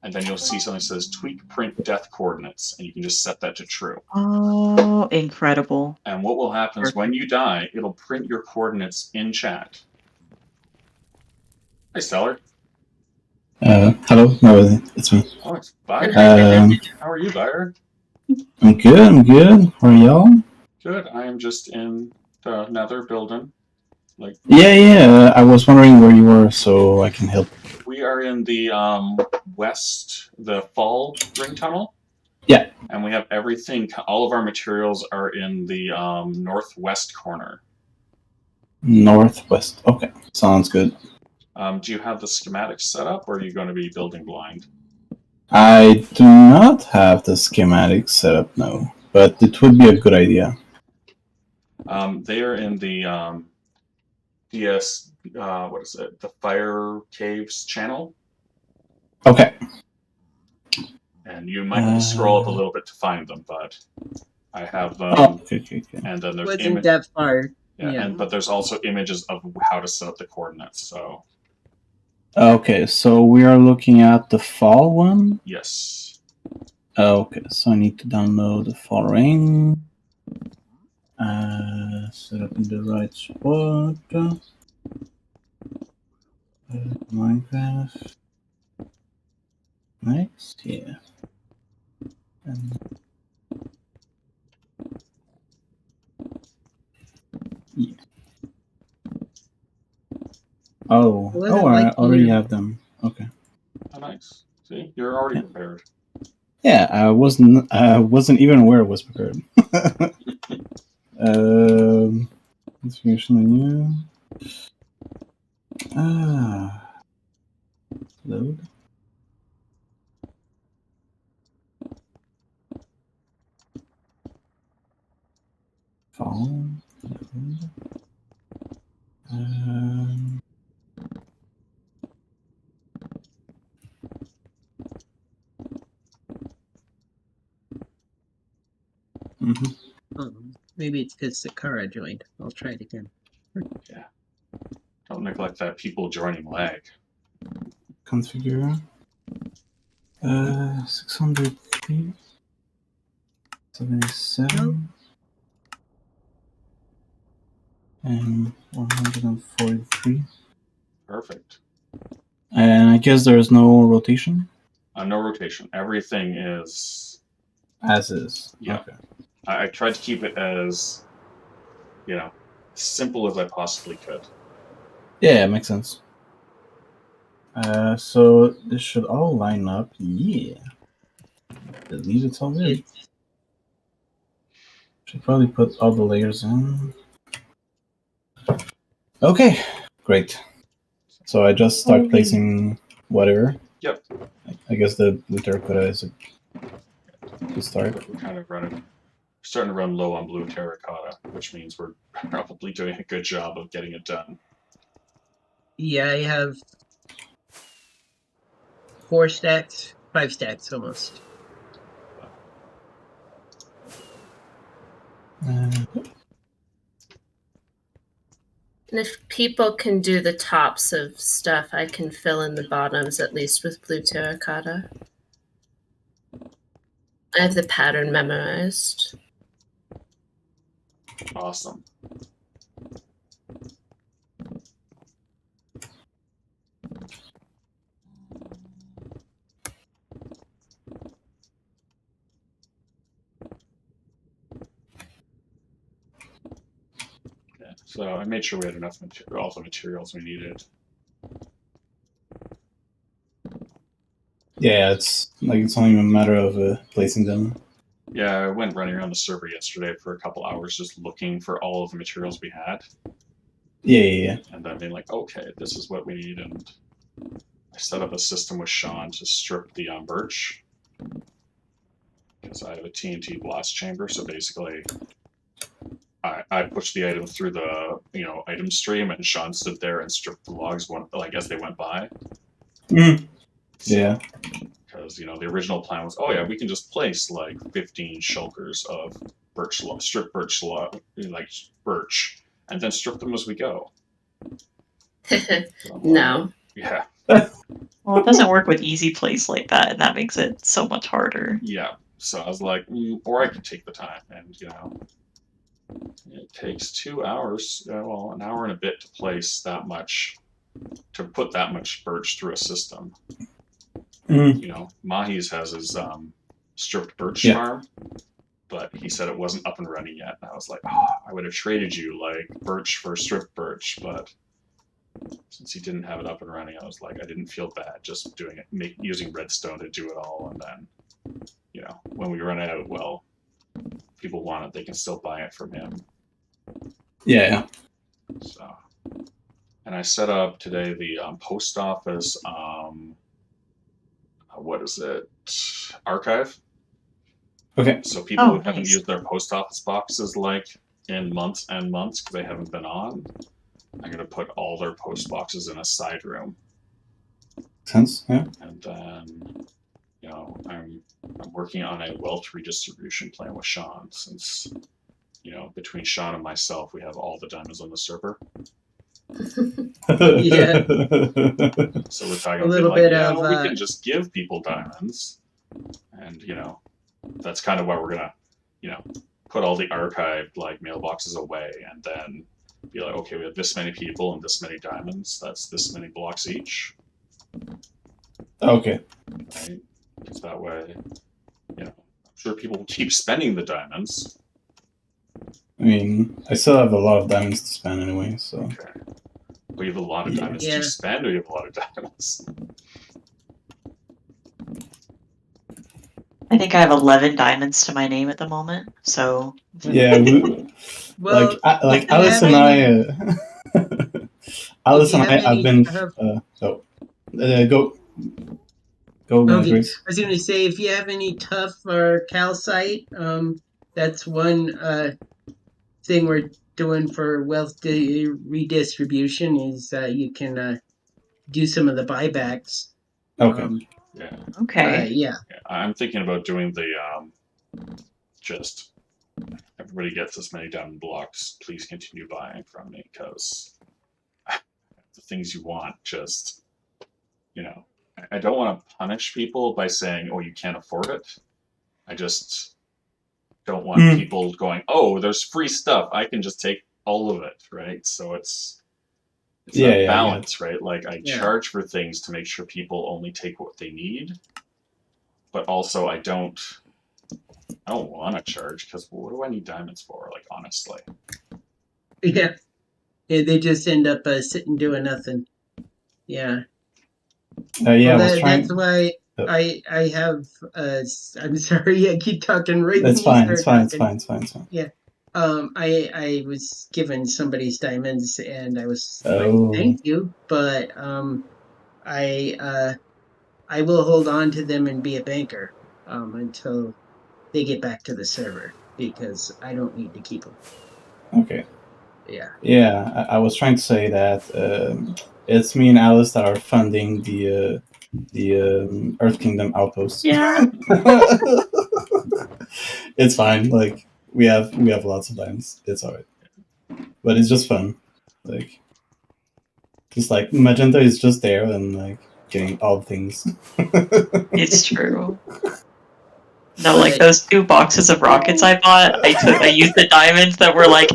A: and then you'll see something that says tweak print death coordinates, and you can just set that to true.
D: Oh, incredible.
A: And what will happen is when you die, it'll print your coordinates in chat. Hi, Stellar.
F: Hello. No, it's me.
A: Oh, it's Byron. How are you, Byron?
F: I'm good. I'm good. How are y'all?
A: Good. I am just in the Nether building. Like,
F: Yeah. I was wondering where you were, so I can help.
A: we are in the west, the fall ring tunnel.
F: Yeah.
A: And we have everything. All of our materials are in the northwest corner.
F: Northwest. Okay, sounds good.
A: Do you have the schematics set up, or are you going to be building blind?
F: I do not have the schematics set up now, but it would be a good idea.
A: They are in the DS. What is it? The Fire Caves channel.
F: Okay.
A: And you might need to scroll up a little bit to find them, but I have them.
F: Okay.
A: And then there's
C: Wasn't that far.
A: Yeah. But there's also images of how to set up the coordinates. So.
F: Okay, so we are looking at the fall one?
A: Yes.
F: Okay, so I need to download the fall ring. Set up in the right spot. Minecraft. Next, yeah. Yeah. Oh, I already have them. Okay.
A: Oh, nice. See, you're already prepared.
F: Yeah, I wasn't even aware it was prepared. Information menu. Load. Phone.
C: Maybe it's because Sakara joined. I'll try it again.
A: Yeah. Don't neglect that people joining lag.
F: Configure. 603. 77. And 143.
A: Perfect.
F: And I guess there's no rotation?
A: No rotation. Everything is
F: as is.
A: Yeah.
F: Okay.
A: I tried to keep it as, simple as I possibly could.
F: Yeah, it makes sense. So this should all line up. Yeah. Believe it's all good. Should probably put all the layers in. Okay, great. So I just start placing whatever.
A: Yep.
F: I guess the blue terracotta is a good start.
A: We're kind of starting to run low on blue terracotta, which means we're probably doing a good job of getting it done.
C: Yeah, I have 4 stacks, 5 stacks almost.
E: And if people can do the tops of stuff, I can fill in the bottoms, at least with blue terracotta. I have the pattern memorized.
A: Awesome. So I made sure we had enough all the materials we needed.
F: Yeah, it's only a matter of placing them.
A: Yeah, I went running around the server yesterday for a couple hours just looking for all of the materials we had.
F: Yeah.
A: And then being like, okay, this is what we need. And I set up a system with Sean to strip the birch. Because I have a TNT blast chamber, so basically I pushed the item through the item stream, and Sean stood there and stripped the logs as they went by.
F: Yeah.
A: Because the original plan was, we can just place like 15 shulkers of strip birch and then strip them as we go.
E: No.
A: Yeah.
D: Well, it doesn't work with easy plays like that, and that makes it so much harder.
A: Yeah. So I was like, or I could take the time, and it takes 2 hours, an hour and a bit to place that much to put that much birch through a system.
F: Mm.
A: You know, Mahi's has his stripped birch
F: Yeah.
A: farm, but he said it wasn't up and running yet. And I was like, oh, I would have traded you like birch for stripped birch, but since he didn't have it up and running, I was like, I didn't feel bad just doing it, using redstone to do it all, and then, you know, when we run out, well, people want it, they can still buy it from him.
F: Yeah.
A: So, and I set up today the post office. What is it? Archive.
F: Okay.
A: So people
D: Oh,
A: who haven't
D: nice.
A: used their post office boxes like in months and months because they haven't been on, I'm gonna put all their post boxes in a side room,
F: Sense. Yeah.
A: and then, you know, I'm working on a wealth redistribution plan with Sean, since, you know, between Sean and myself, we have all the diamonds on the server.
C: Yeah.
A: So we're talking
C: A
A: about
C: little
A: being like,
C: bit
A: yeah,
C: of,
A: we can just give people diamonds, and, you know, that's kind of why we're gonna, you know, put all the archived like mailboxes away, and then be like, okay, we have this many people and this many diamonds. That's this many blocks each,
F: Okay.
A: right? Because that way, you know, I'm sure people will keep spending the diamonds.
F: I mean, I still have a lot of diamonds to spend anyway, so.
A: Okay. But you have a lot of
F: Yeah.
A: diamonds
C: Yeah.
A: to spend, or you have a lot of diamonds?
D: I think I have 11 diamonds to my name at the moment. So
F: Yeah.
C: Well,
F: Like
C: if you
F: Alice
C: have
F: and
C: any-
F: I. Alice
C: you
F: and
C: have
F: I've
C: any
F: been.
C: tough-
F: Go,
C: Okay.
F: Grace.
C: I was going to say, if you have any tough or calcite, that's one thing we're doing for wealth redistribution is you can do some of the buybacks.
F: Okay.
A: Yeah.
D: okay.
C: Yeah.
A: I'm thinking about doing the just everybody gets as many diamond blocks. Please continue buying from me, because the things you want, just, you know, I don't want to punish people by saying, oh, you can't afford it. I just don't want people going, oh, there's free stuff, I can just take all of it, right? So it's that balance, right? Like, I charge for things to make sure people only take what they need, but also I don't want to charge, because what do I need diamonds for? Like, honestly.
C: Yeah. They just end up sitting doing nothing. Yeah.
F: Yeah, I was trying.
C: That's why I have. I'm sorry, I keep talking right when
F: That's
C: you
F: fine.
C: start
F: It's fine.
C: talking.
F: It's fine. It's fine.
C: Yeah. I was given somebody's diamonds, and I was like,
F: Oh.
C: thank you, but I will hold on to them and be a banker until they get back to the server, because I don't need to keep them.
F: Okay.
C: Yeah.
F: Yeah, I was trying to say that it's me and Alice that are funding the Earth Kingdom outpost.
D: Yeah.
F: It's fine. Like we have lots of diamonds. It's alright. But it's just fun. Like just like Magenta is just there and like getting all things.
D: It's true. No, like those 2 boxes of rockets I bought, I used the diamonds that were like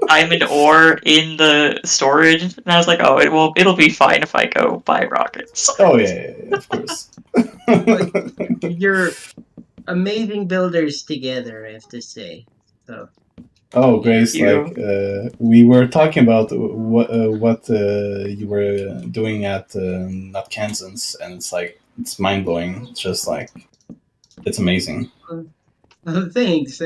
D: diamond ore in the storage, and I was like, oh, it'll be fine if I go buy rockets.
F: Oh yeah, of course.
C: You're amazing builders together, I have to say. So.
F: Oh, Grace,
D: Thank
F: like we were talking about what you were doing at not Kansas, and it's like it's mind blowing. It's just like it's amazing.
C: Thanks.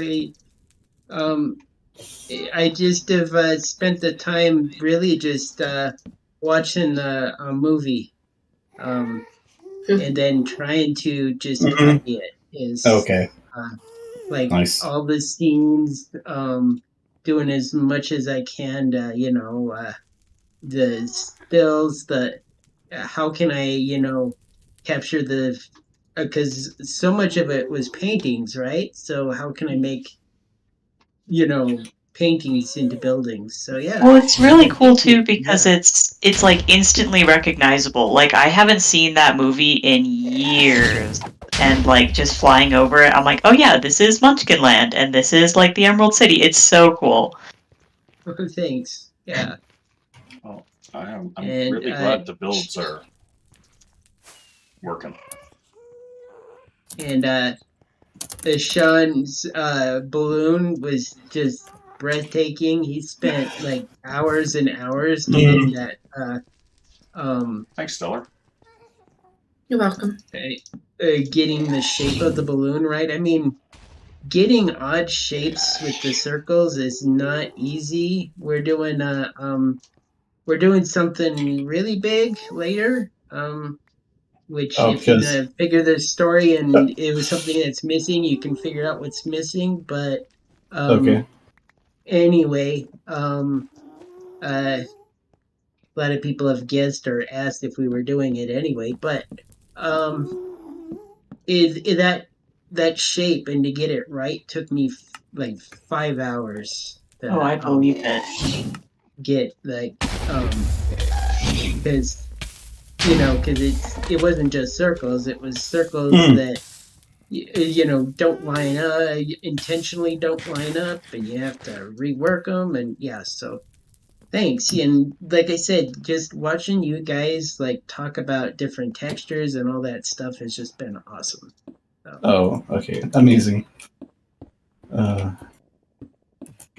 C: I just have spent the time really just watching the movie, and then trying to just copy it. Is
F: Okay.
C: Like
F: Nice.
C: all the scenes, doing as much as I can to, the stills, how can I, capture because so much of it was paintings, right? So how can I make, paintings into buildings? So yeah.
D: Well, it's really cool
C: Thank you.
D: too because it's like instantly recognizable. Like I haven't seen that movie in years, and like just flying over it, I'm like, oh yeah, this is Munchkinland, and this is like the Emerald City. It's so cool.
C: Thanks. Yeah.
A: Well, I'm
C: And,
A: really glad the builds are working.
C: And Sean's balloon was just breathtaking. He spent like hours and hours getting that
A: Thanks, Stellar.
E: You're welcome.
C: getting the shape of the balloon right. I mean, getting odd shapes with the circles is not easy. We're doing something really big later. Which
F: Oh,
C: if you
F: because
C: figure the story and it was something that's missing, you can figure out what's missing. But
F: okay.
C: anyway, a lot of people have guessed or asked if we were doing it anyway. But um, is that shape and to get it right took me like 5 hours
D: Oh,
C: to
D: I believe it.
C: get like because because it wasn't just circles, it was circles
F: Mm,
C: that don't line up, intentionally don't line up, and you have to rework them. And yeah, so thanks. And like I said, just watching you guys like talk about different textures and all that stuff has just been awesome. So,
F: oh, okay. Amazing.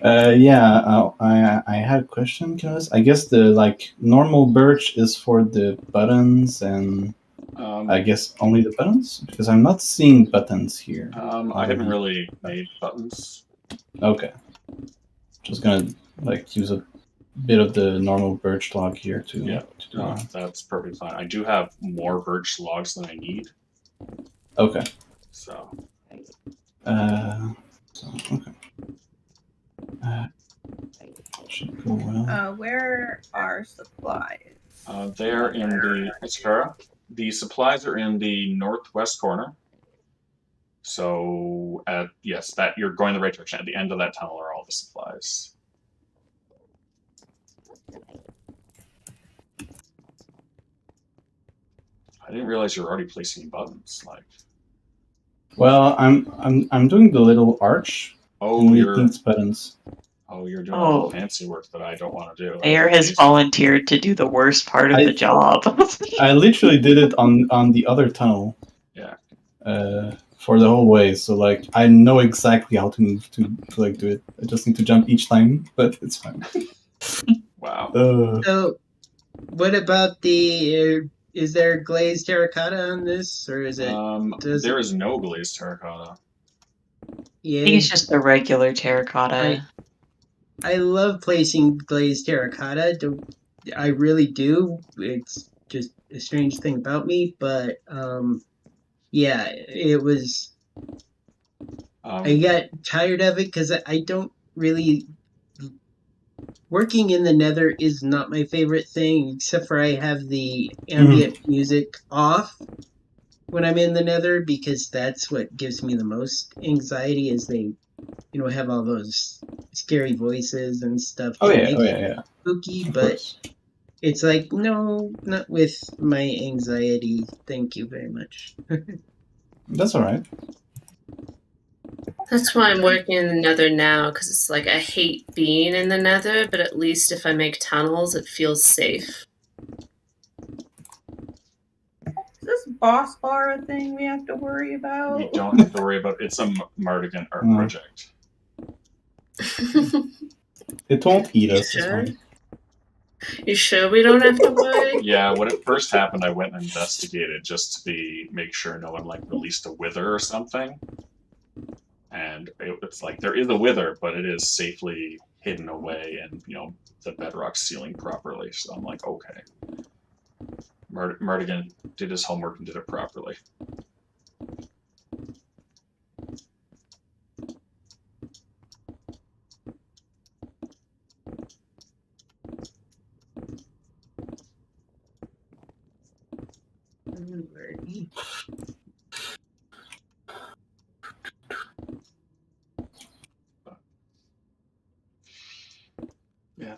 F: Uh, yeah, I had a question, cause I guess the like normal birch is for the buttons, and I guess only the buttons, because I'm not seeing buttons here.
A: I haven't really made buttons.
F: Okay, just gonna like use a bit of the normal birch log here to
A: Yeah,
F: to do that.
A: that's perfectly fine. I do have more birch logs than I need,
F: Okay.
A: so
F: Okay. Should go well.
G: Where are supplies?
A: they're in the Iskara. The supplies are in the northwest corner. So yes, that you're going the right direction. At the end of that tunnel are all the supplies. I didn't realize you were already placing buttons. Like,
F: Well, I'm doing the little arch.
A: oh,
F: and it
A: you're
F: needs buttons.
A: doing all
D: Oh.
A: the fancy work that I don't want to do.
D: Air has volunteered to do the worst part of
F: I-
D: the job.
F: I literally did it on the other tunnel.
A: Yeah.
F: For the whole way, so like I know exactly how to move to like do it. I just need to jump each time, but it's fine.
A: Wow.
C: so what about is there glazed terracotta on this, or is it
A: There is no glazed terracotta.
D: I think
C: yeah?
D: it's just the regular terracotta.
C: I love placing glazed terracotta. I really do. It's just a strange thing about me, but yeah, it was. I got tired of it because I don't really. Working in the Nether is not my favorite thing, except for I have the ambient music off when I'm in the Nether because that's what gives me the most anxiety. Is they, have all those scary voices and stuff
F: Oh
C: that
F: yeah,
C: make
F: oh
C: it
F: yeah, yeah.
C: spooky,
F: Of
C: but.
F: course.
C: It's like, no, not with my anxiety. Thank you very much.
F: That's all right.
E: That's why I'm working in the Nether now, because it's like I hate being in the Nether, but at least if I make tunnels, it feels safe.
G: Is this boss bar a thing we have to worry about?
A: You don't have to worry about it's a Mardigan art
F: No.
A: project.
F: It won't eat us.
E: Sure.
F: It's fine.
E: You sure we don't have to worry?
A: Yeah, when it first happened, I went and investigated just to make sure no one like released a wither or something. And it's like there is a wither, but it is safely hidden away and the bedrock ceiling properly. So I'm like, okay, Mardigan did his homework and did it properly. Yeah.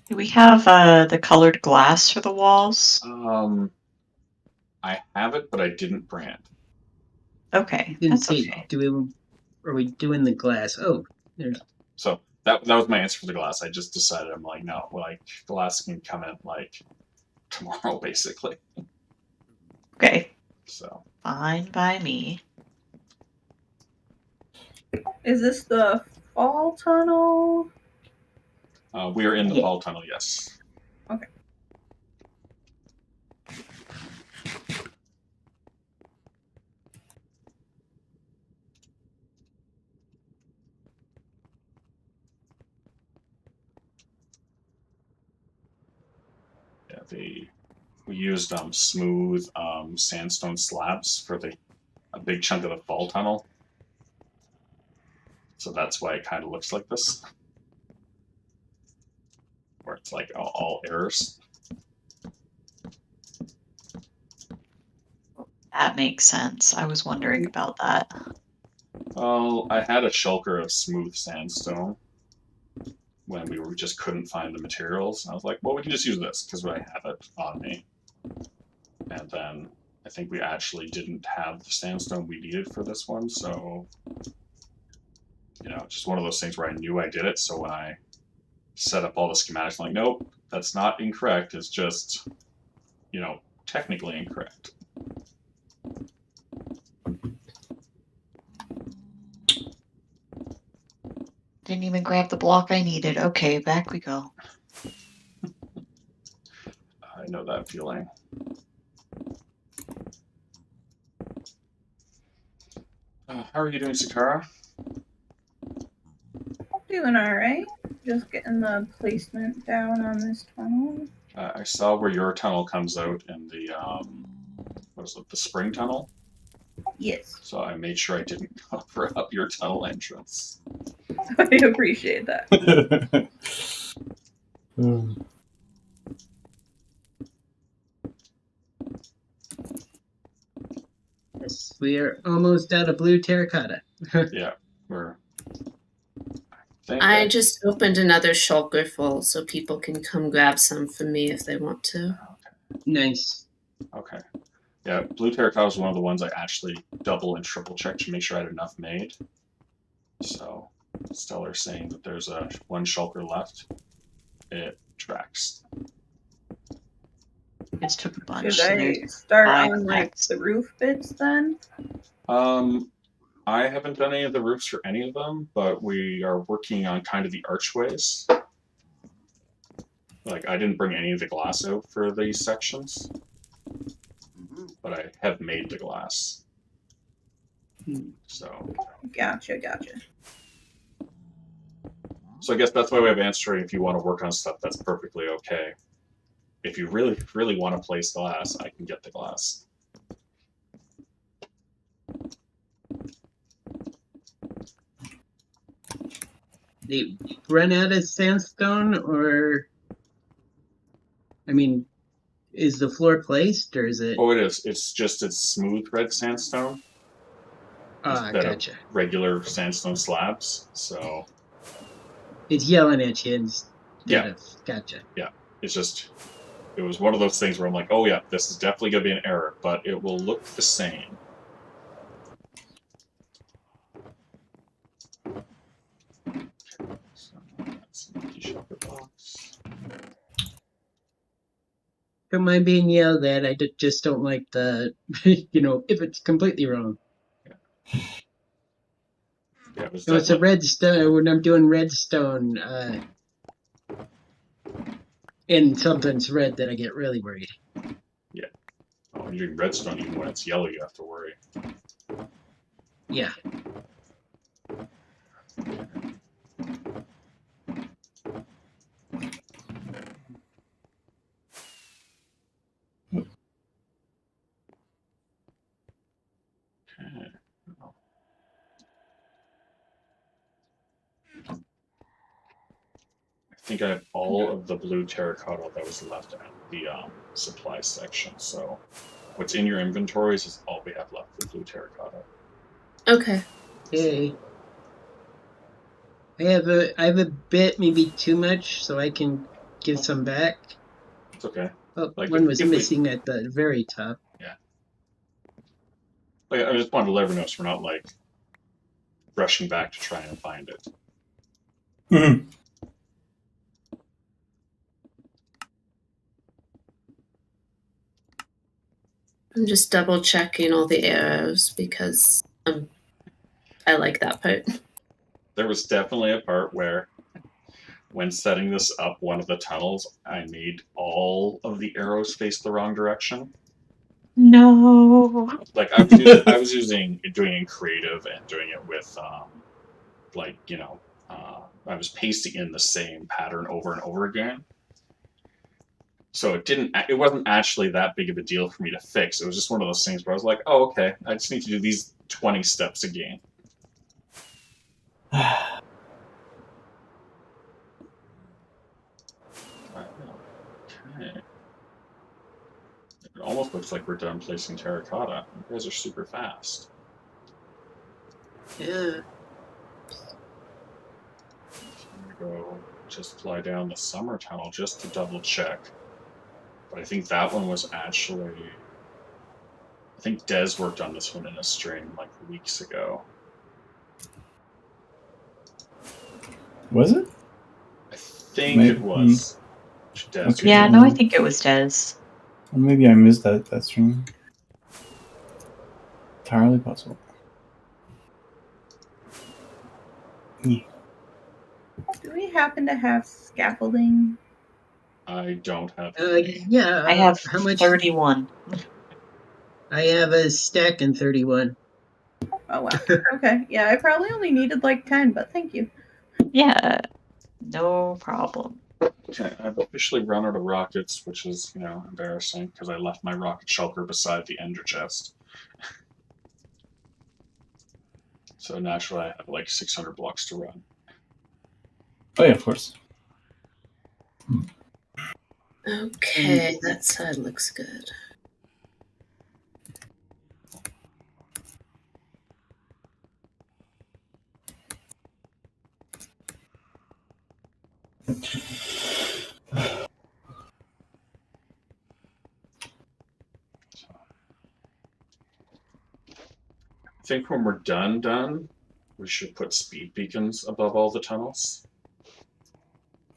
D: Do we have the colored glass for the walls?
A: I have it, but I didn't bring it.
D: Okay,
C: Didn't
D: that's
C: say,
D: okay.
C: are we doing the glass? Oh, there's.
A: So that was my answer for the glass. I just decided I'm like, no, like glass can come in like tomorrow, basically.
D: Okay,
A: So
D: fine by me.
G: Is this the fall tunnel?
A: we are in the
D: Yeah.
A: fall tunnel, yes.
G: Okay.
A: Yeah, we used smooth sandstone slabs for a big chunk of the fall tunnel. So that's why it kind of looks like this. Where it's like all errors.
D: That makes sense. I was wondering about that.
A: Well, I had a shulker of smooth sandstone when we just couldn't find the materials. I was like, well, we can just use this because I have it on me. And then I think we actually didn't have the sandstone we needed for this one, so just one of those things where I knew I did it. So when I set up all the schematics, I'm like, nope, that's not incorrect. It's just, technically incorrect.
D: Didn't even grab the block I needed. Okay, back we go.
A: I know that feeling. How are you doing, Sakara?
G: Doing alright. Just getting the placement down on this tunnel.
A: I saw where your tunnel comes out in the, what is it, the spring tunnel?
G: Yes.
A: So I made sure I didn't cover up your tunnel entrance.
G: I appreciate that.
C: Yes, we are almost out of blue terracotta.
A: Yeah, we're. Thank
E: I
A: God.
E: just opened another shulker full so people can come grab some for me if they want to.
C: Nice.
A: Okay. Yeah, blue terracotta is one of the ones I actually double and triple checked to make sure I had enough made. So, Stellar's saying that there's one shulker left. It tracks.
D: Just took a bunch.
G: Should
D: so
G: I
D: there's
G: start
D: 5
G: on like
D: packs.
G: the roof bits then?
A: I haven't done any of the roofs for any of them, but we are working on kind of the archways. Like, I didn't bring any of the glass out for these sections, but I have made the glass. So
G: Gotcha.
A: I guess that's my way of answering. If you want to work on stuff, that's perfectly okay. If you really, really want to place glass, I can get the glass.
C: They run out of sandstone, or I mean, is the floor placed, or is it?
A: Oh, it is. It's smooth red sandstone instead
C: Gotcha.
A: of regular sandstone slabs. So
C: It's yelling at you instead
A: Yeah.
C: of. Gotcha.
A: it's just, it was one of those things where I'm like, oh yeah, this is definitely going to be an error, but it will look the same. So that's an empty shopper box.
C: Don't mind being yelled at. I just don't like the, if it's completely wrong.
A: Yeah, it was
C: No, it's a
A: definitely-
C: redstone. When I'm doing redstone, and something's red, that I get really worried.
A: Oh, when you're doing redstone, even when it's yellow, you have to worry.
C: Yeah.
A: Okay. I think I have all of the blue terracotta that was left at the supply section. So what's in your inventories is all we have left for blue terracotta.
E: Okay.
C: Okay. I have a bit, maybe too much, so I can give some back.
A: It's okay.
C: Oh,
A: Like,
C: one was
A: if we-
C: missing at the very top.
A: Like, I just wanted to let everyone know so we're not like rushing back to try and find it.
F: Mhm.
E: I'm just double checking all the arrows because I like that part.
A: There was definitely a part where, when setting this up, one of the tunnels, I made all of the arrows face the wrong direction.
D: No.
A: Like I was using doing it in creative and doing it with like I was pasting in the same pattern over and over again. So it wasn't actually that big of a deal for me to fix. It was just one of those things where I was like, oh, okay, I just need to do these 20 steps again. Okay. It almost looks like we're done placing terracotta. You guys are super fast.
C: Yeah.
A: I'm gonna go just fly down the summer tunnel just to double check. But I think that one was actually. I think Des worked on this one in a stream like weeks ago.
F: Was it?
A: I think
F: Maybe.
A: it was. Des.
F: Okay.
D: Yeah, no, I think it was Des.
F: Or maybe I missed that stream. Entirely possible. Yeah.
G: Do we happen to have scaffolding?
A: I don't have any.
C: Yeah.
D: I have
C: how much?
D: 31.
C: I have a stack in 31.
G: Oh wow. Okay. Yeah, I probably only needed like 10, but thank you.
D: Yeah, no problem.
A: Okay, I've officially run out of rockets, which is, embarrassing because I left my rocket shelter beside the ender chest. So naturally, I have like 600 blocks to run.
F: Oh yeah, of course.
E: Okay, that side looks good.
A: I think when we're done, we should put speed beacons above all the tunnels.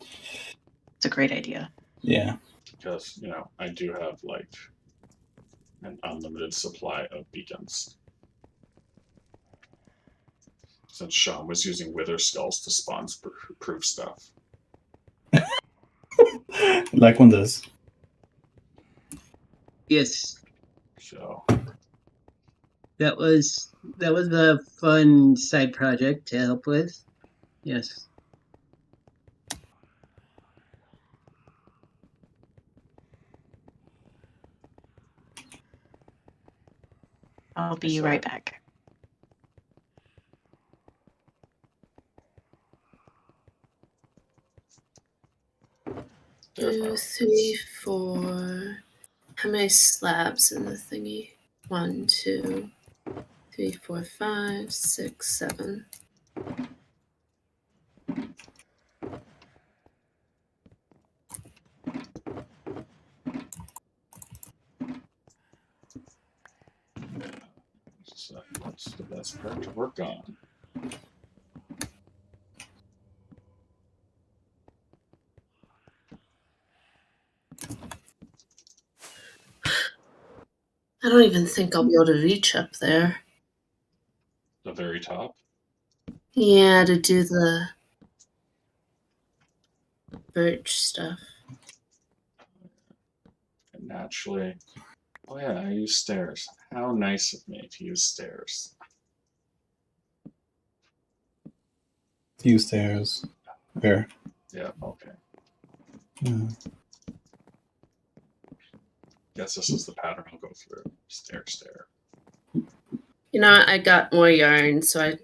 D: It's a great idea.
F: Yeah.
A: Because, I do have like an unlimited supply of beacons. Since Sean was using wither skulls to spawn proof stuff.
F: Like one does.
C: Yes.
A: So
C: That was a fun side project to help with. Yes.
D: I'll be right back.
A: there's
E: 2, 3, 4. How many slabs in the thingy? 1, 2, 3, 4, 5, 6, 7.
A: So that's the best part to work on.
E: I don't even think I'll be able to reach up there.
A: The very top.
E: Yeah, to do the birch stuff.
A: And naturally. Oh yeah, I use stairs. How nice of me to use stairs.
F: Few stairs. Where?
A: Yeah, okay.
F: Yeah.
A: Guess this is the pattern I'll go through. Stair, stair.
E: I got more yarn, so I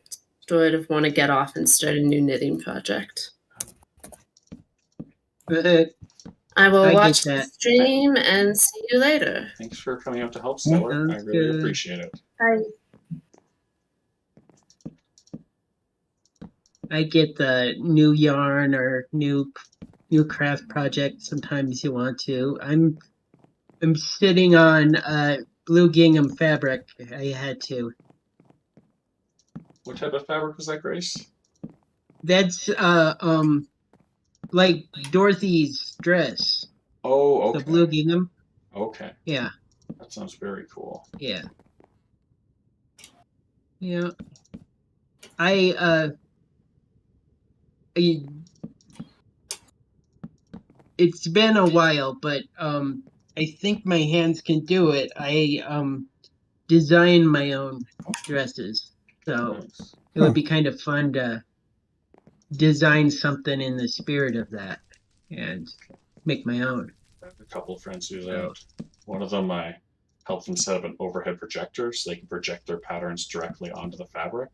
E: sort of want to get off and start a new knitting project. I will
C: I
E: watch
C: get
E: the
C: that.
E: stream and see you later.
A: Thanks for coming out to help, Stellar. I
C: Sounds
A: really
C: good.
A: appreciate it.
E: Bye.
C: I get the new yarn or new craft project sometimes you want to. I'm sitting on blue gingham fabric. I had to.
A: What type of fabric was that, Grace?
C: That's like Dorothy's dress,
A: Oh,
C: the
A: okay.
C: blue gingham.
A: Okay.
C: Yeah,
A: That sounds very cool.
C: yeah, yeah. I I- it's been a while, but I think my hands can do it. I design my own dresses, so
A: Nice.
C: it would be kind of fun to design something in the spirit of that and make my own.
A: I have a couple of friends who do
C: So
A: that. One of them, I helped them set up an overhead projector so they can project their patterns directly onto the fabric.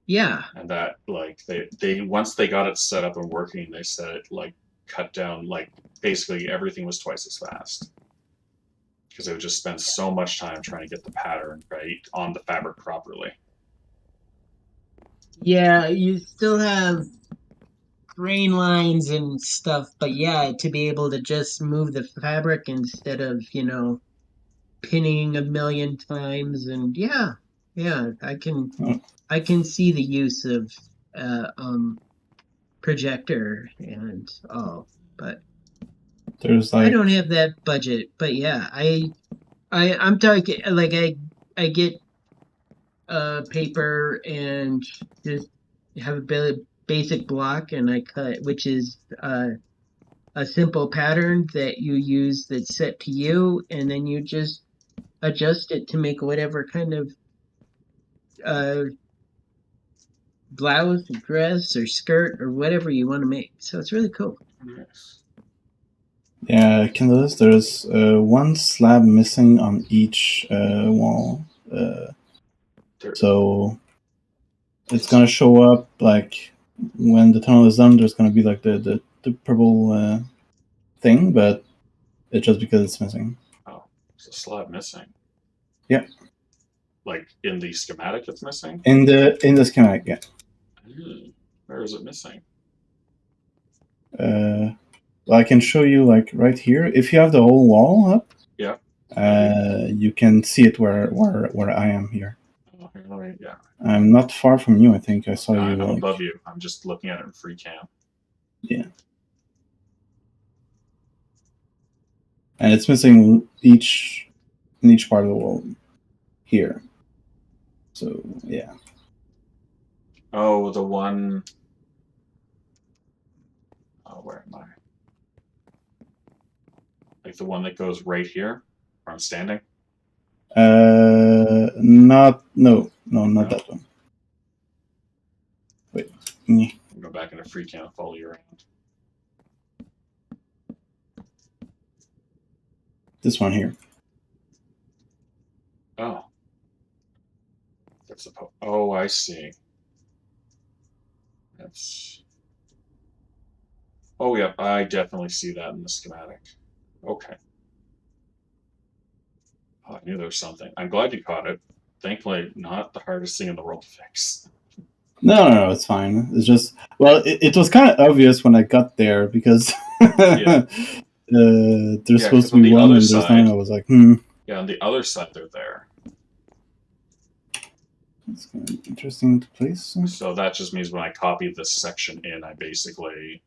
C: yeah,
A: And that, like, they once they got it set up and working, they said it like cut down like basically everything was twice as fast because they would just spend so much time trying to get the pattern right on the fabric properly.
C: yeah, you still have grain lines and stuff, but yeah, to be able to just move the fabric instead of, pinning a million times and yeah,
F: Oh,
C: I can see the use of uh um projector and all, but
F: there's
C: I don't
F: like
C: have that budget. But yeah, I'm talking like I get paper and just have a basic block and I cut, which is a simple pattern that you use that's set to you, and then you just adjust it to make whatever kind of uh, blouse, dress, or skirt, or whatever you want to make. So it's really cool.
A: Nice.
F: yeah, Candace. There's one slab missing on each wall.
A: There,
F: So it's gonna show up like when the tunnel is done. There's gonna be like the purple thing, but it's just because it's missing.
A: oh, there's a slab missing.
F: Yeah.
A: Like in the schematic, it's missing.
F: In the schematic, yeah.
A: Where is it missing?
F: Well, I can show you like right here. If you have the whole wall up,
A: Yeah.
F: you can see it where I am here.
A: Oh, here, let me, yeah.
F: I'm not far from you. I think I saw you.
A: I'm
F: Like,
A: above you. I'm just looking at it in free cam.
F: yeah. And it's missing in each part of the wall here. So yeah.
A: Oh, the one. Oh, where am I? Like the one that goes right here, where I'm standing.
F: Not no, not
A: No.
F: that one. Wait. Yeah.
A: I'll go back into free cam and follow you around.
F: This one here.
A: Oh. That's a oh, I see. That's. Oh, yeah, I definitely see that in the schematic. Okay. Oh, I knew there was something. I'm glad you caught it. Thankfully, not the hardest thing in the world to fix.
F: No, it's fine. It's just it was kind of obvious when I got there because
A: Yeah.
F: there's
A: Yeah,
F: supposed
A: 'cause
F: to
A: on
F: be
A: the
F: one
A: other
F: and there's
A: side-
F: none. I was like,
A: Yeah, on the other side, they're there.
F: It's kind of interesting to place.
A: So that just means when I copied this section in, I basically,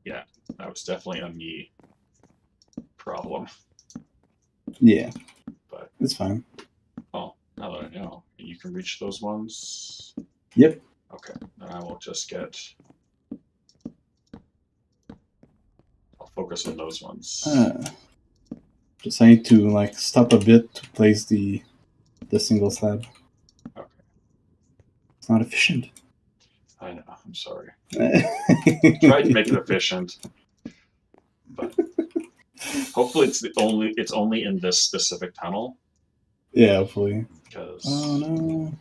A: yeah, that was definitely a me problem.
F: Yeah,
A: But
F: it's fine.
A: oh, now that I know, you can reach those ones.
F: Yep.
A: Okay, then I will just get. I'll focus on those ones.
F: Just I need to like stop a bit to place the single slab.
A: Okay.
F: It's not efficient.
A: I know. I'm sorry.
F: Tried
A: Tried to make it efficient, but hopefully it's only in this specific tunnel.
F: Yeah, hopefully.
A: Because
F: Oh no.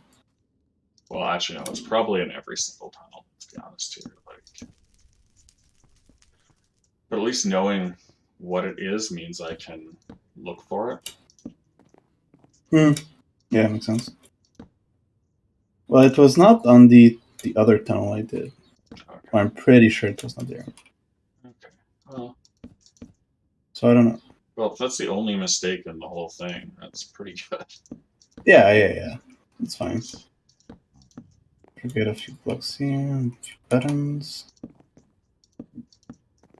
A: well, actually, no. It's probably in every single tunnel. To be honest here, like, but at least knowing what it is means I can look for it.
F: Yeah, makes sense. Well, it was not on the other tunnel I did.
A: Okay.
F: I'm pretty sure it was not there.
A: Okay. Well,
F: So I don't know.
A: well, if that's the only mistake in the whole thing, that's pretty good.
F: Yeah. It's fine. Could get a few blocks here, and a few buttons.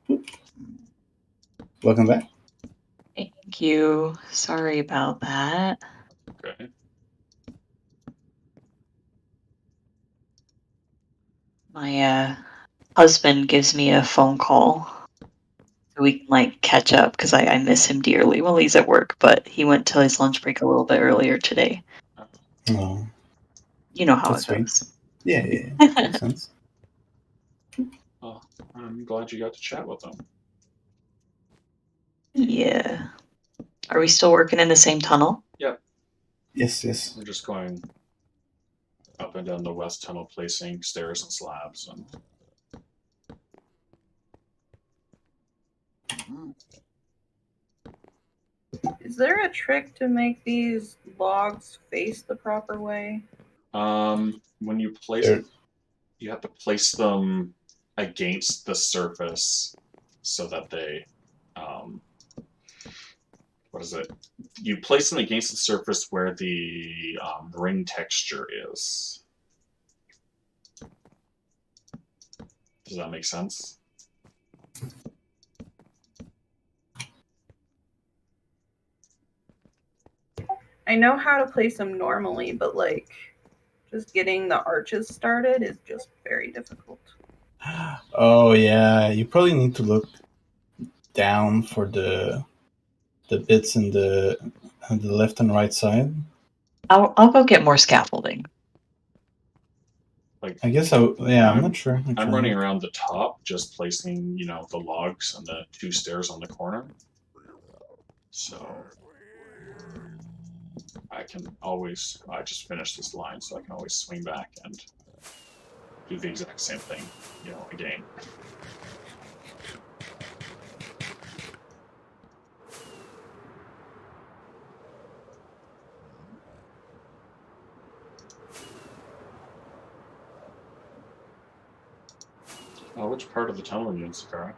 F: Boop. Welcome back.
D: Thank you. Sorry about that.
A: Okay.
D: My husband gives me a phone call so we can like catch up because I miss him dearly while he's at work. But he went to his lunch break a little bit earlier today.
F: Oh,
D: You know how
F: that's
D: it
F: sweet.
D: goes.
F: Yeah. Makes sense.
A: Well, I'm glad you got to chat with them.
D: Yeah. Are we still working in the same tunnel?
F: Yes.
A: We're just going up and down the west tunnel, placing stairs and slabs, and
G: Is there a trick to make these logs face the proper way?
A: when you place
F: There-
A: you have to place them against the surface so that they what is it? You place them against the surface where the ring texture is. Does that make sense?
G: I know how to place them normally, but like just getting the arches started is just very difficult.
F: Oh yeah, you probably need to look down for the bits in the left and right side.
D: I'll go get more scaffolding.
A: Like
F: I guess I'm not sure.
A: I'm
F: actually.
A: running around the top, just placing, the logs and the 2 stairs on the corner. So I just finished this line, so I can always swing back and do the exact same thing, again. Which part of the tunnel are you in, Sakara?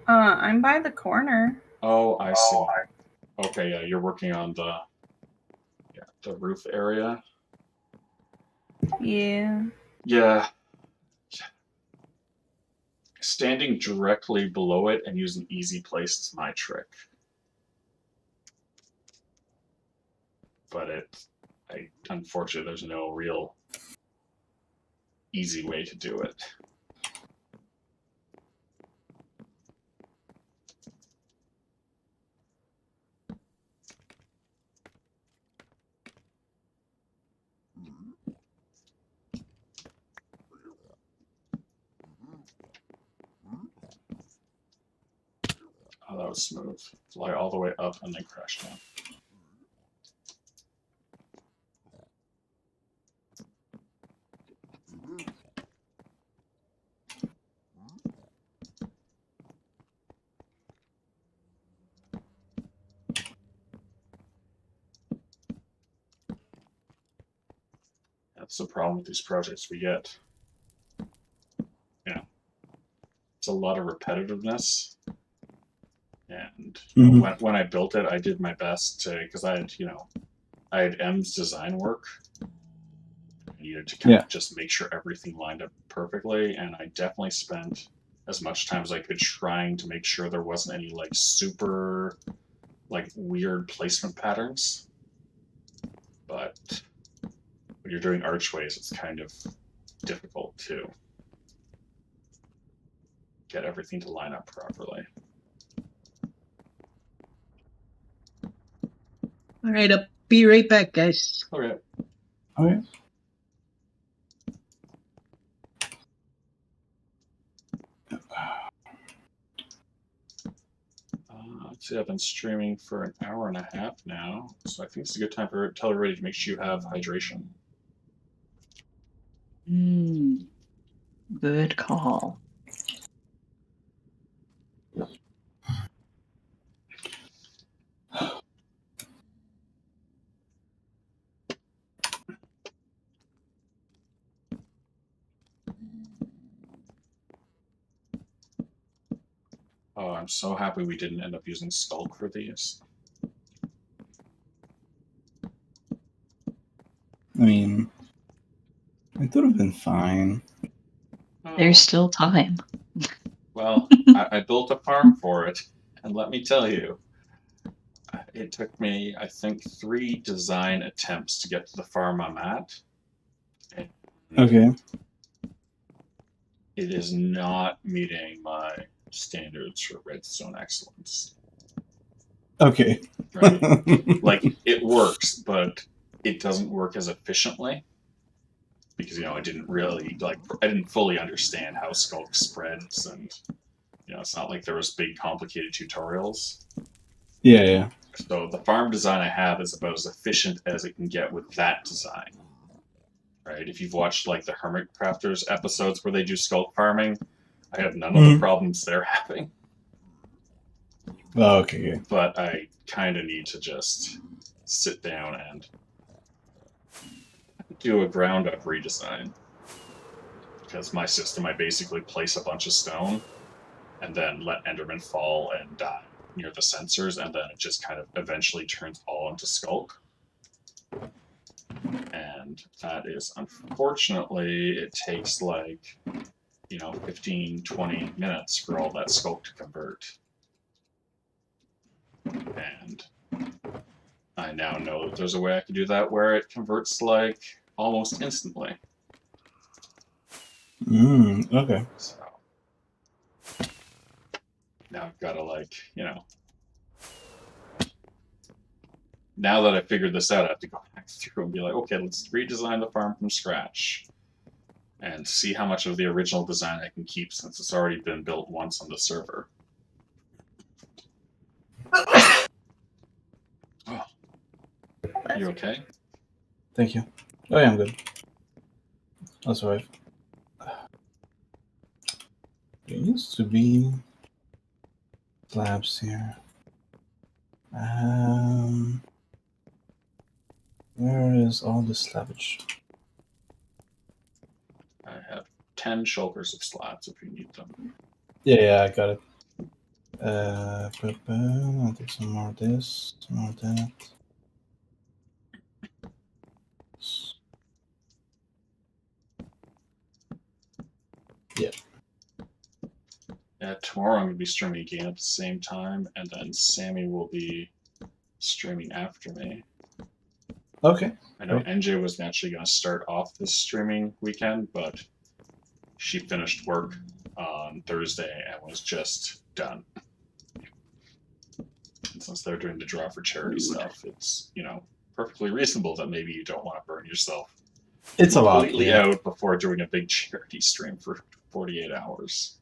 G: I'm by the corner.
A: Oh, I see. Okay, yeah, you're working on the roof area.
G: Yeah.
A: Yeah. Standing directly below it and using easy place is my trick. But unfortunately, there's no real easy way to do it. Oh, that was smooth. Fly all the way up and then crash down. That's the problem with these projects we get. It's a lot of repetitiveness. And when I built it, I did my best to, because I had M's design work. I needed to kind of just make sure everything lined up perfectly, and I definitely spent as much time as I could trying to make sure there wasn't any super weird placement patterns. But when you're doing archways, it's kind of difficult to get everything to line up properly.
C: All right, I'll be right back, guys.
A: Okay.
F: Okay.
A: Let's see, I've been streaming for an hour and a half now, so I think it's a good time to tell everybody to make sure you have hydration.
D: Good call.
A: Oh, I'm so happy we didn't end up using Skulk for these.
F: It would have been fine.
D: There's still time.
A: Well, I built a farm for it, and let me tell you, it took me, I think, 3 design attempts to get to the farm I'm at. And
F: Okay.
A: it is not meeting my standards for redstone excellence.
F: Okay.
A: Right? Like, it works, but it doesn't work as efficiently. Because, I didn't really, I didn't fully understand how Skulk spreads, and, it's not like there was big, complicated tutorials.
F: Yeah.
A: So the farm design I have is about as efficient as it can get with that design. Right? If you've watched, the Hermit Crafters episodes where they do Skulk farming, I have none of the problems they're having.
F: Oh, okay.
A: But I kind of need to just sit down and do a ground-up redesign. Because my system, I basically place a bunch of stone and then let Enderman fall and die near the sensors, and then it just kind of eventually turns all into Skulk. And that is, unfortunately, it takes 15, 20 minutes for all that Skulk to convert. And I now know that there's a way I can do that where it converts almost instantly.
F: Okay.
A: So now I've got to now that I figured this out, I have to go back through and be like, okay, let's redesign the farm from scratch and see how much of the original design I can keep since it's already been built once on the server. Oh, you okay?
F: Thank you. Oh yeah, I'm good. That's alright. There used to be slabs here. Where is all the slabbage?
A: I have 10 shulkers of slabs if you need them.
F: Yeah, I got it. I'll take some more of this, some more of that. Yeah.
A: Tomorrow I'm going to be streaming again at the same time, and then Sammy will be streaming after me.
F: Okay.
A: I know
F: Great.
A: NJ was naturally going to start off this streaming weekend, but she finished work on Thursday and was just done. And since they're doing the draw for charity stuff, it's, perfectly reasonable that maybe you don't want to burn yourself
F: It's a lot.
A: completely
F: Yeah.
A: out before doing a big charity stream for 48 hours.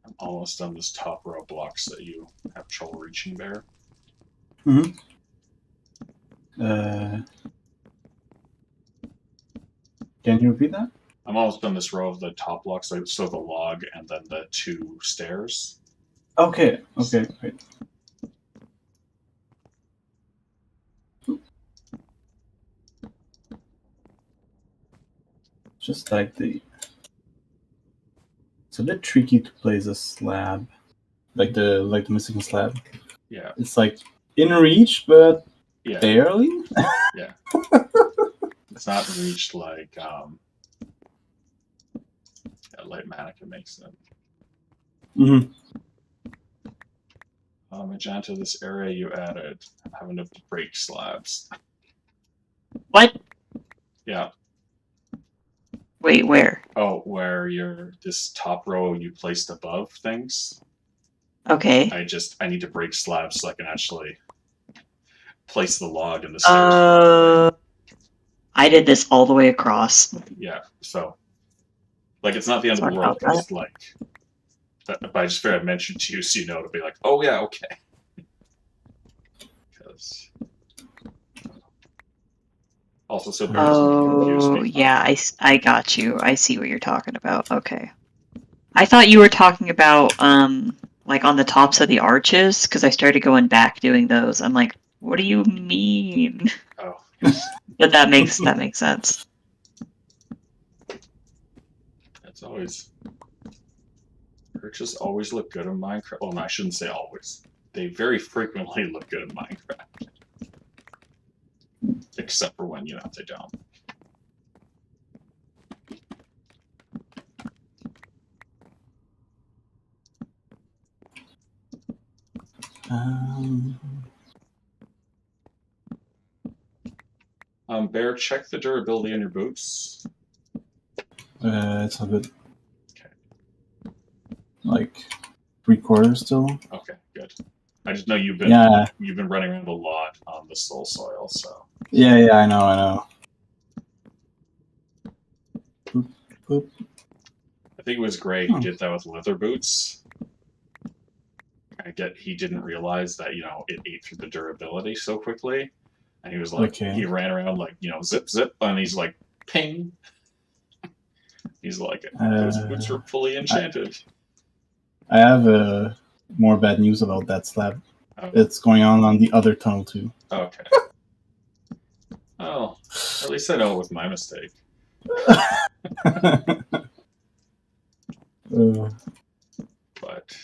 A: I'm almost done this top row of blocks that you have trouble reaching there.
F: Can you repeat that?
A: I'm almost done this row of the top blocks, so the log and then the 2 stairs.
F: Okay, great. Just it's a bit tricky to place a slab, like the missing slab.
A: Yeah.
F: It's in reach, but
A: Yeah.
F: barely.
A: Yeah. It's not reached like Light Mannequin makes it. Magenta, this area you added, I'm having to break slabs.
D: What?
A: Yeah.
D: Wait, where?
A: Oh, where this top row you placed above things.
D: Okay.
A: I need to break slabs so I can actually place the log in the stairs.
D: I did this all the way across.
A: Yeah, so like it's not the end of
D: Sorry
A: the world.
D: about that.
A: It's like but I just figured I'd mention to you so you know to be like, oh yeah, okay. Because also so Bear doesn't get confused.
D: Oh, yeah, I got you. I see what you're talking about. Okay. I thought you were talking about, like on the tops of the arches, because I started going back doing those. I'm like, what do you mean?
A: Oh,
D: But that makes sense.
A: that's always. Arches always look good in Minecraft. Well, no, I shouldn't say always. They very frequently look good in Minecraft. Except for when, they don't. Bear, check the durability in your boots.
F: It's a bit
A: Okay.
F: like 3/4 still.
A: Okay, good. I just know you've been running around a lot on the soul soil, so.
F: Yeah, I know. Boop, boop.
A: I think it was Greg who did that with leather boots. I get he didn't realize that, it ate through the durability so quickly. And he was like, he ran around like, zip, zip, and he's like, ping. He's like, those boots are fully enchanted.
F: I have more bad news about that slab.
A: Oh.
F: It's going on the other tunnel too.
A: Okay. Oh, at least I know it was my mistake. But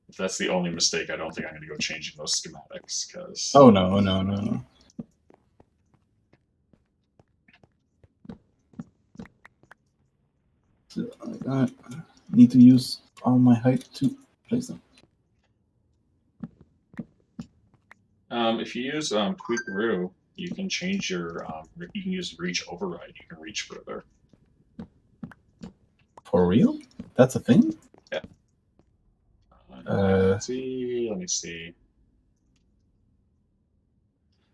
A: if that's the only mistake, I don't think I'm going to go changing those schematics, because...
F: Oh, no. So I need to use all my height to place them.
A: If you use Tweakaroo, you can change your... you can use Reach Override. You can reach further.
F: For real? That's a thing?
A: Yeah. Let me see.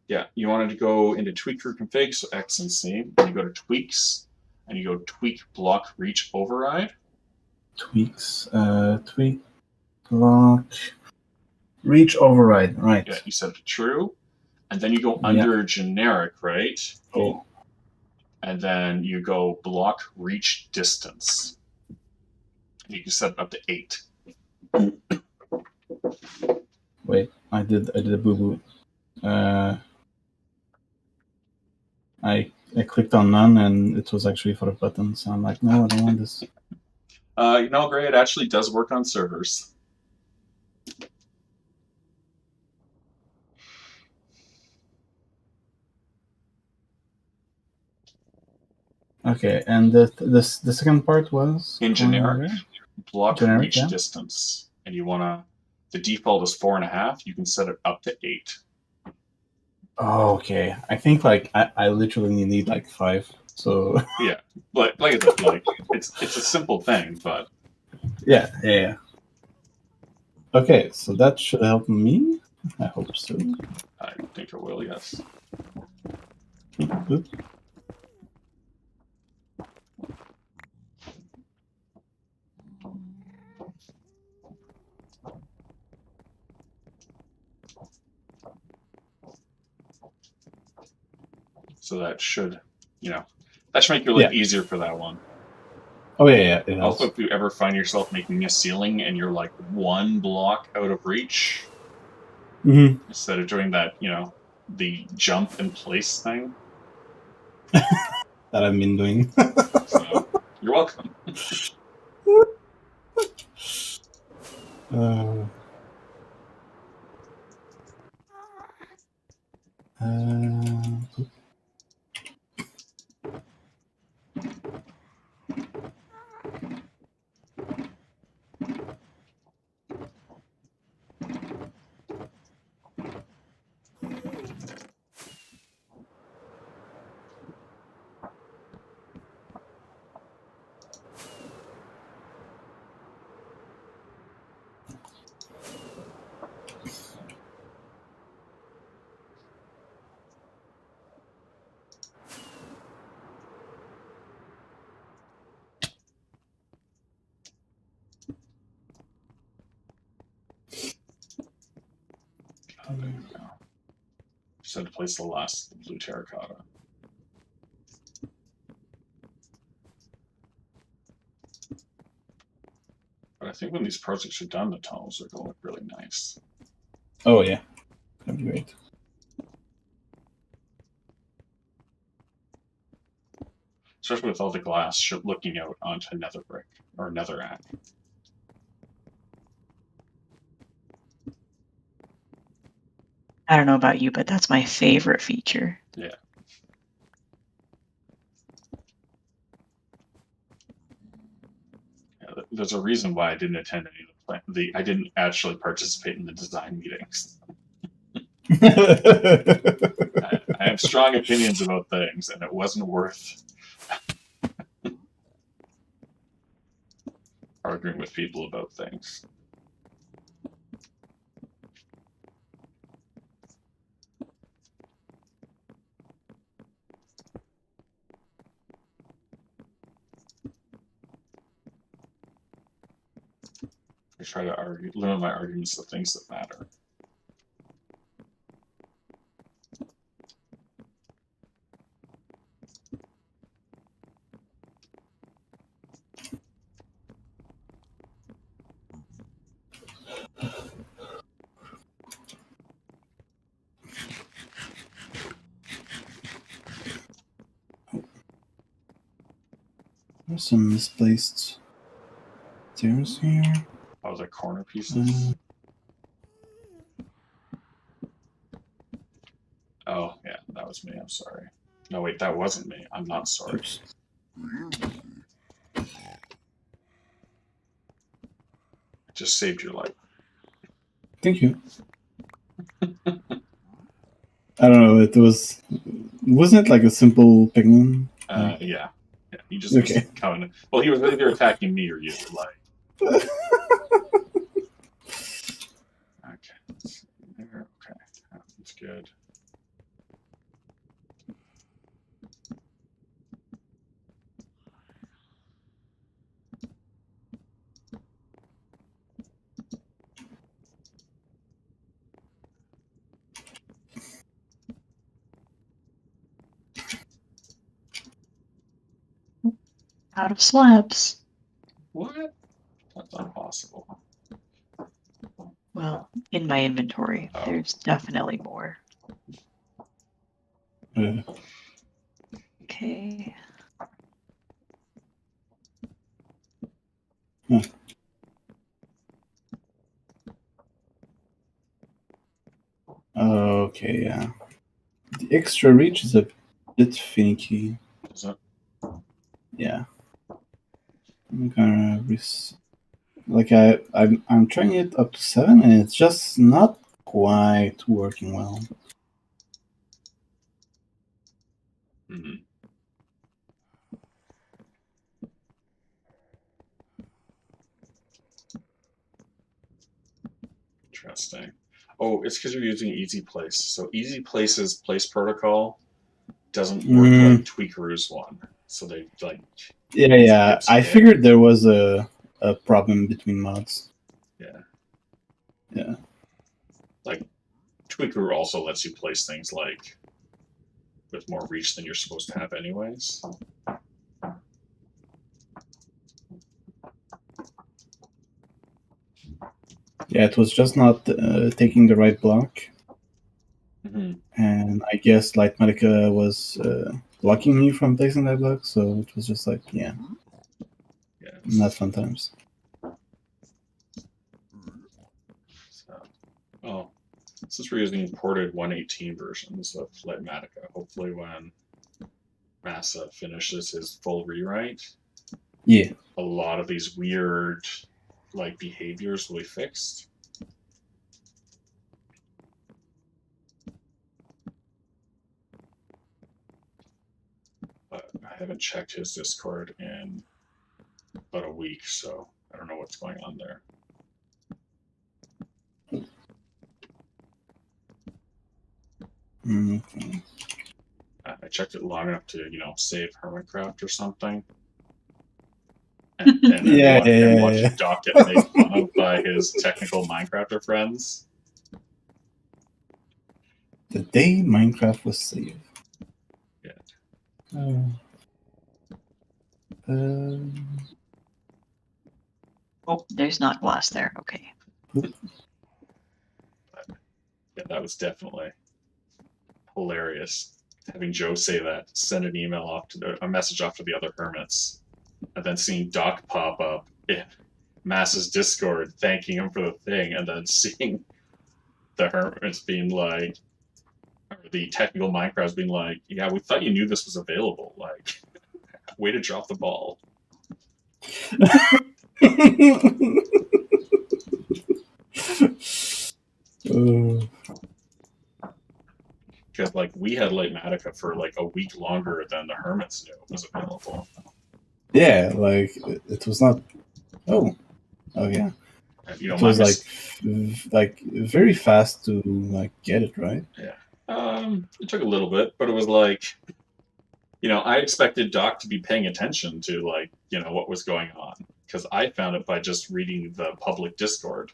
A: Yeah, you wanted to go into Tweaker config, so X and C. Then you go to Tweaks, and you go Tweak Block Reach Override.
F: Tweaks, Tweak Block Reach Override, right.
A: Yeah, you set it to True, and then you go under Generic, right?
F: Okay.
A: And then you go Block Reach Distance. You can set it up to 8.
F: Wait, I did a boo-boo. I clicked on none, and it was actually for a button, so I'm like, no, I don't want this.
A: Gray, it actually does work on servers.
F: Okay, and the second part was?
A: In Generic, Block
F: Generic,
A: Reach Distance. And you want to... The default is 4.5. You can set it up to 8.
F: Oh, okay. I think I literally need 5. So
A: yeah, like I said, it's a simple thing, but
F: yeah. Okay, so that should help me. I hope so.
A: I think it will. Yes.
F: Good.
A: So that should, that should make your life easier for that one.
F: Oh yeah. It
A: also, if you ever find yourself making a ceiling and you're 1 block out of reach, instead of doing that, the jump in place thing
F: that I've been doing.
A: So you're welcome. Just had to place the last blue terracotta. But I think when these projects are done, the tunnels are going to look really nice.
F: Oh yeah, that'd be great.
A: Especially with all the glass looking out onto Nether brick or Netherrack.
D: I don't know about you, but that's my favorite feature.
A: Yeah. There's a reason why I didn't attend any of the I didn't actually participate in the design meetings. I have strong opinions about things, and it wasn't worth arguing with people about things. I try to limit my arguments to things that matter.
F: There's some misplaced stairs here.
A: Oh, the corner pieces. Oh, yeah, that was me. I'm sorry. No, wait, that wasn't me. I'm not sorry.
F: Oops.
A: I just saved your life.
F: Thank you. I don't know. Wasn't it like a simple pigman?
A: Yeah. He just
F: Okay.
A: was coming. Well, he was either attacking me or you. Like. Okay. Let's see there. Okay. That's good.
D: Out of slabs.
A: What? That's impossible.
D: Well, in my inventory,
A: Oh.
D: there's definitely more. Okay.
F: Okay, yeah. The extra reach is a bit finicky.
A: Is it?
F: Yeah. I'm gonna I'm trying it up to 7 and it's just not quite working well.
A: Mm-hmm. Interesting. Oh, it's because you're using Easy Place. So Easy Place's place protocol doesn't work like Tweakeroo's one. So they like.
F: Yeah. I figured there was a problem between mods. Yeah.
A: Like Tweakeroo also lets you place things like with more reach than you're supposed to have anyways.
F: Yeah, it was just not taking the right block.
A: Mm-hmm.
F: And I guess Light Medica was blocking me from placing that block, so it was just like, yeah. Not fun times.
A: So, since we're using imported 1.18 versions of Light Medica, hopefully when Massa finishes his full rewrite, a lot of these weird like behaviors will be fixed. But I haven't checked his Discord in about a week, so I don't know what's going on there.
F: Okay.
A: I checked it long enough to, save Hermitcraft or something. And watch Doc get made fun of by his technical Minecrafter friends.
F: The day Minecraft was saved.
A: Yeah.
D: Oh, there's not glass there. Okay.
A: Yeah, that was definitely hilarious. Having Joe say that, send an email off to a message off to the other hermits, and then seeing Doc pop up in Mass's Discord thanking him for the thing, and then seeing the hermits being like, or the technical Minecraft being like, "Yeah, we thought you knew this was available. Like, way to drop the ball." Because like we had Lightmatica for like a week longer than the hermits knew it was available.
F: Yeah, like it was not. Oh, yeah.
A: And, you know,
F: It was
A: my
F: like very fast to like get it right.
A: it took a little bit, but it was like, you know, I expected Doc to be paying attention to like, you know, what was going on, because I found it by just reading the public Discord.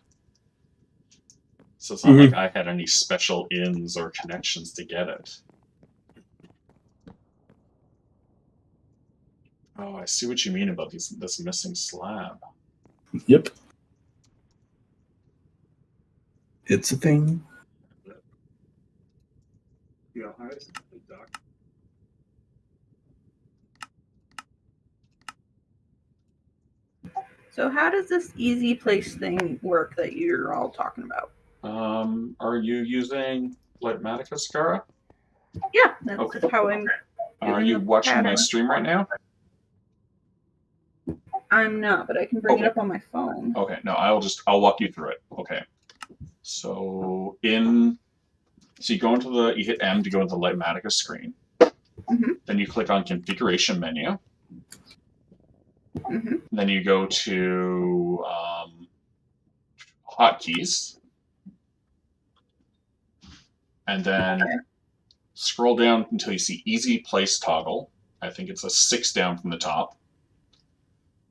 A: So it's not like I had any special ins or connections to get it. Oh, I see what you mean about this missing slab.
F: Yep. It's a thing.
A: Yeah, how is it, Doc?
G: So how does this easy place thing work that you're all talking about?
A: Are you using Lightmatica, Scara?
G: Yeah, that's
A: Okay.
G: how I'm.
A: Are
G: using
A: you
G: the
A: watching my
G: pattern.
A: stream right now?
G: I'm not, but I can bring it
A: Okay.
G: up on my phone.
A: Okay, no, I'll walk you through it. Okay. So you hit M to go into the Lightmatica screen.
G: Mhm.
A: Then you click on configuration menu.
G: Mhm.
A: Then you go to hotkeys. And then scroll down until you see easy place toggle. I think it's a 6 down from the top.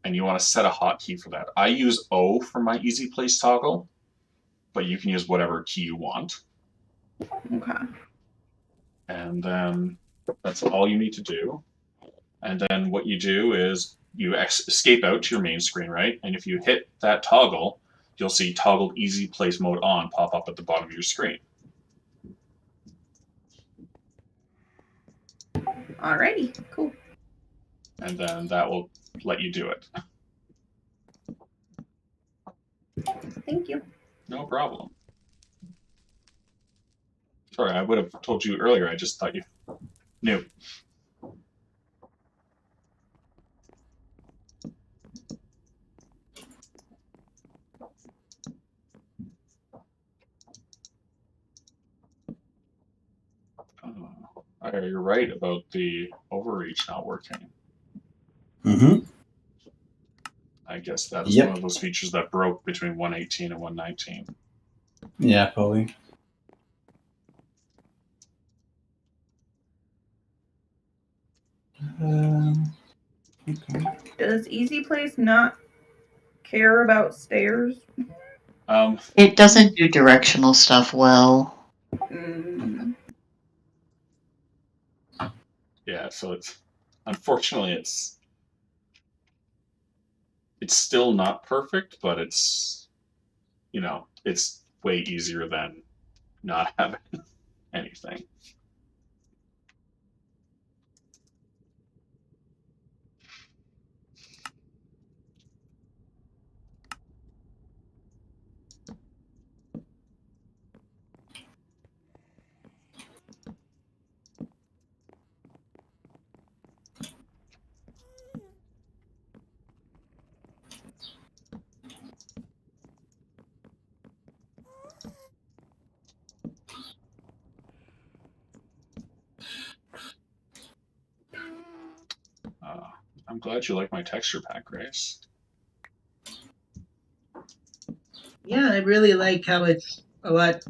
A: And you want to set a hotkey for that. I use O for my easy place toggle, but you can use whatever key you want.
G: Okay.
A: And then that's all you need to do. And then what you do is you escape out to your main screen, right? And if you hit that toggle, you'll see toggle easy place mode on pop up at the bottom of your screen.
G: Alrighty. Cool.
A: And then that will let you do it.
G: Thank you.
A: No problem. Sorry, I would have told you earlier. I just thought you knew. You're right about the overreach not working.
F: Mm-hmm.
A: I guess that's
F: Yep.
A: one of those features that broke between 118 and 119.
F: Yeah, probably. Okay.
G: Does Easy Place not care about stairs?
D: It doesn't do directional stuff well.
A: Yeah, so unfortunately it's still not perfect, but it's way easier than not having anything. I'm glad you like my texture pack, Grace.
C: Yeah, I really like how it's a lot.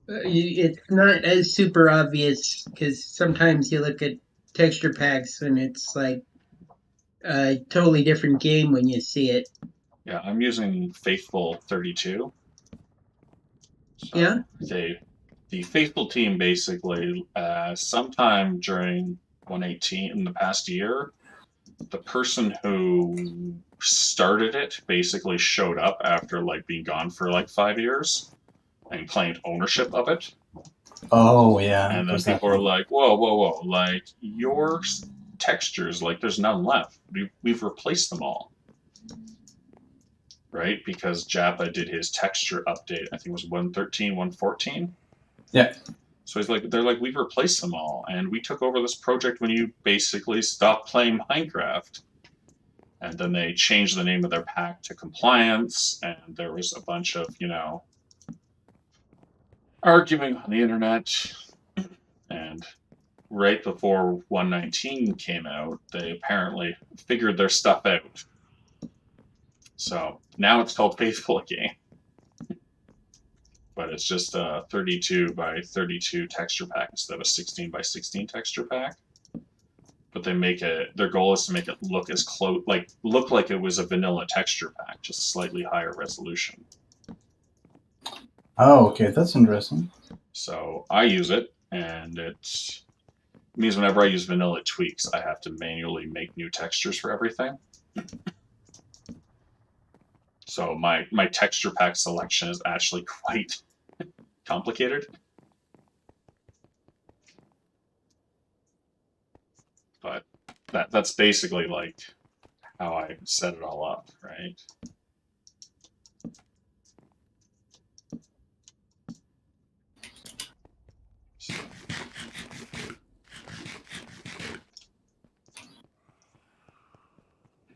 C: It's not as super obvious because sometimes you look at texture packs and it's like a totally different game when you see it.
A: Yeah, I'm using Faithful 32. So
C: Yeah.
A: the faithful team basically, sometime during 118 in the past year, the person who started it basically showed up after like being gone for like 5 years and claimed ownership of it.
F: Oh yeah.
A: And then
F: there's
A: people
F: that
A: are
F: one.
A: like, whoa, like your textures, like there's none left. We've replaced them all. Right? Because Japa did his texture update, I think it was 113, 114.
F: Yeah.
A: So he's like, they're like, we've replaced them all. And we took over this project when you basically stopped playing Minecraft. And then they changed the name of their pack to Compliance, and there was a bunch of, arguing on the internet. And right before 119 came out, they apparently figured their stuff out. So now it's called Faithful again. But it's just a 32 by 32 texture pack instead of a 16 by 16 texture pack. But they make it. Their goal is to make it look as look like it was a vanilla texture pack, just slightly higher resolution.
F: Oh, okay, that's interesting.
A: So I use it, and it means whenever I use vanilla tweaks, I have to manually make new textures for everything. So my texture pack selection is actually quite complicated. But that's basically like how I set it all up, right? So,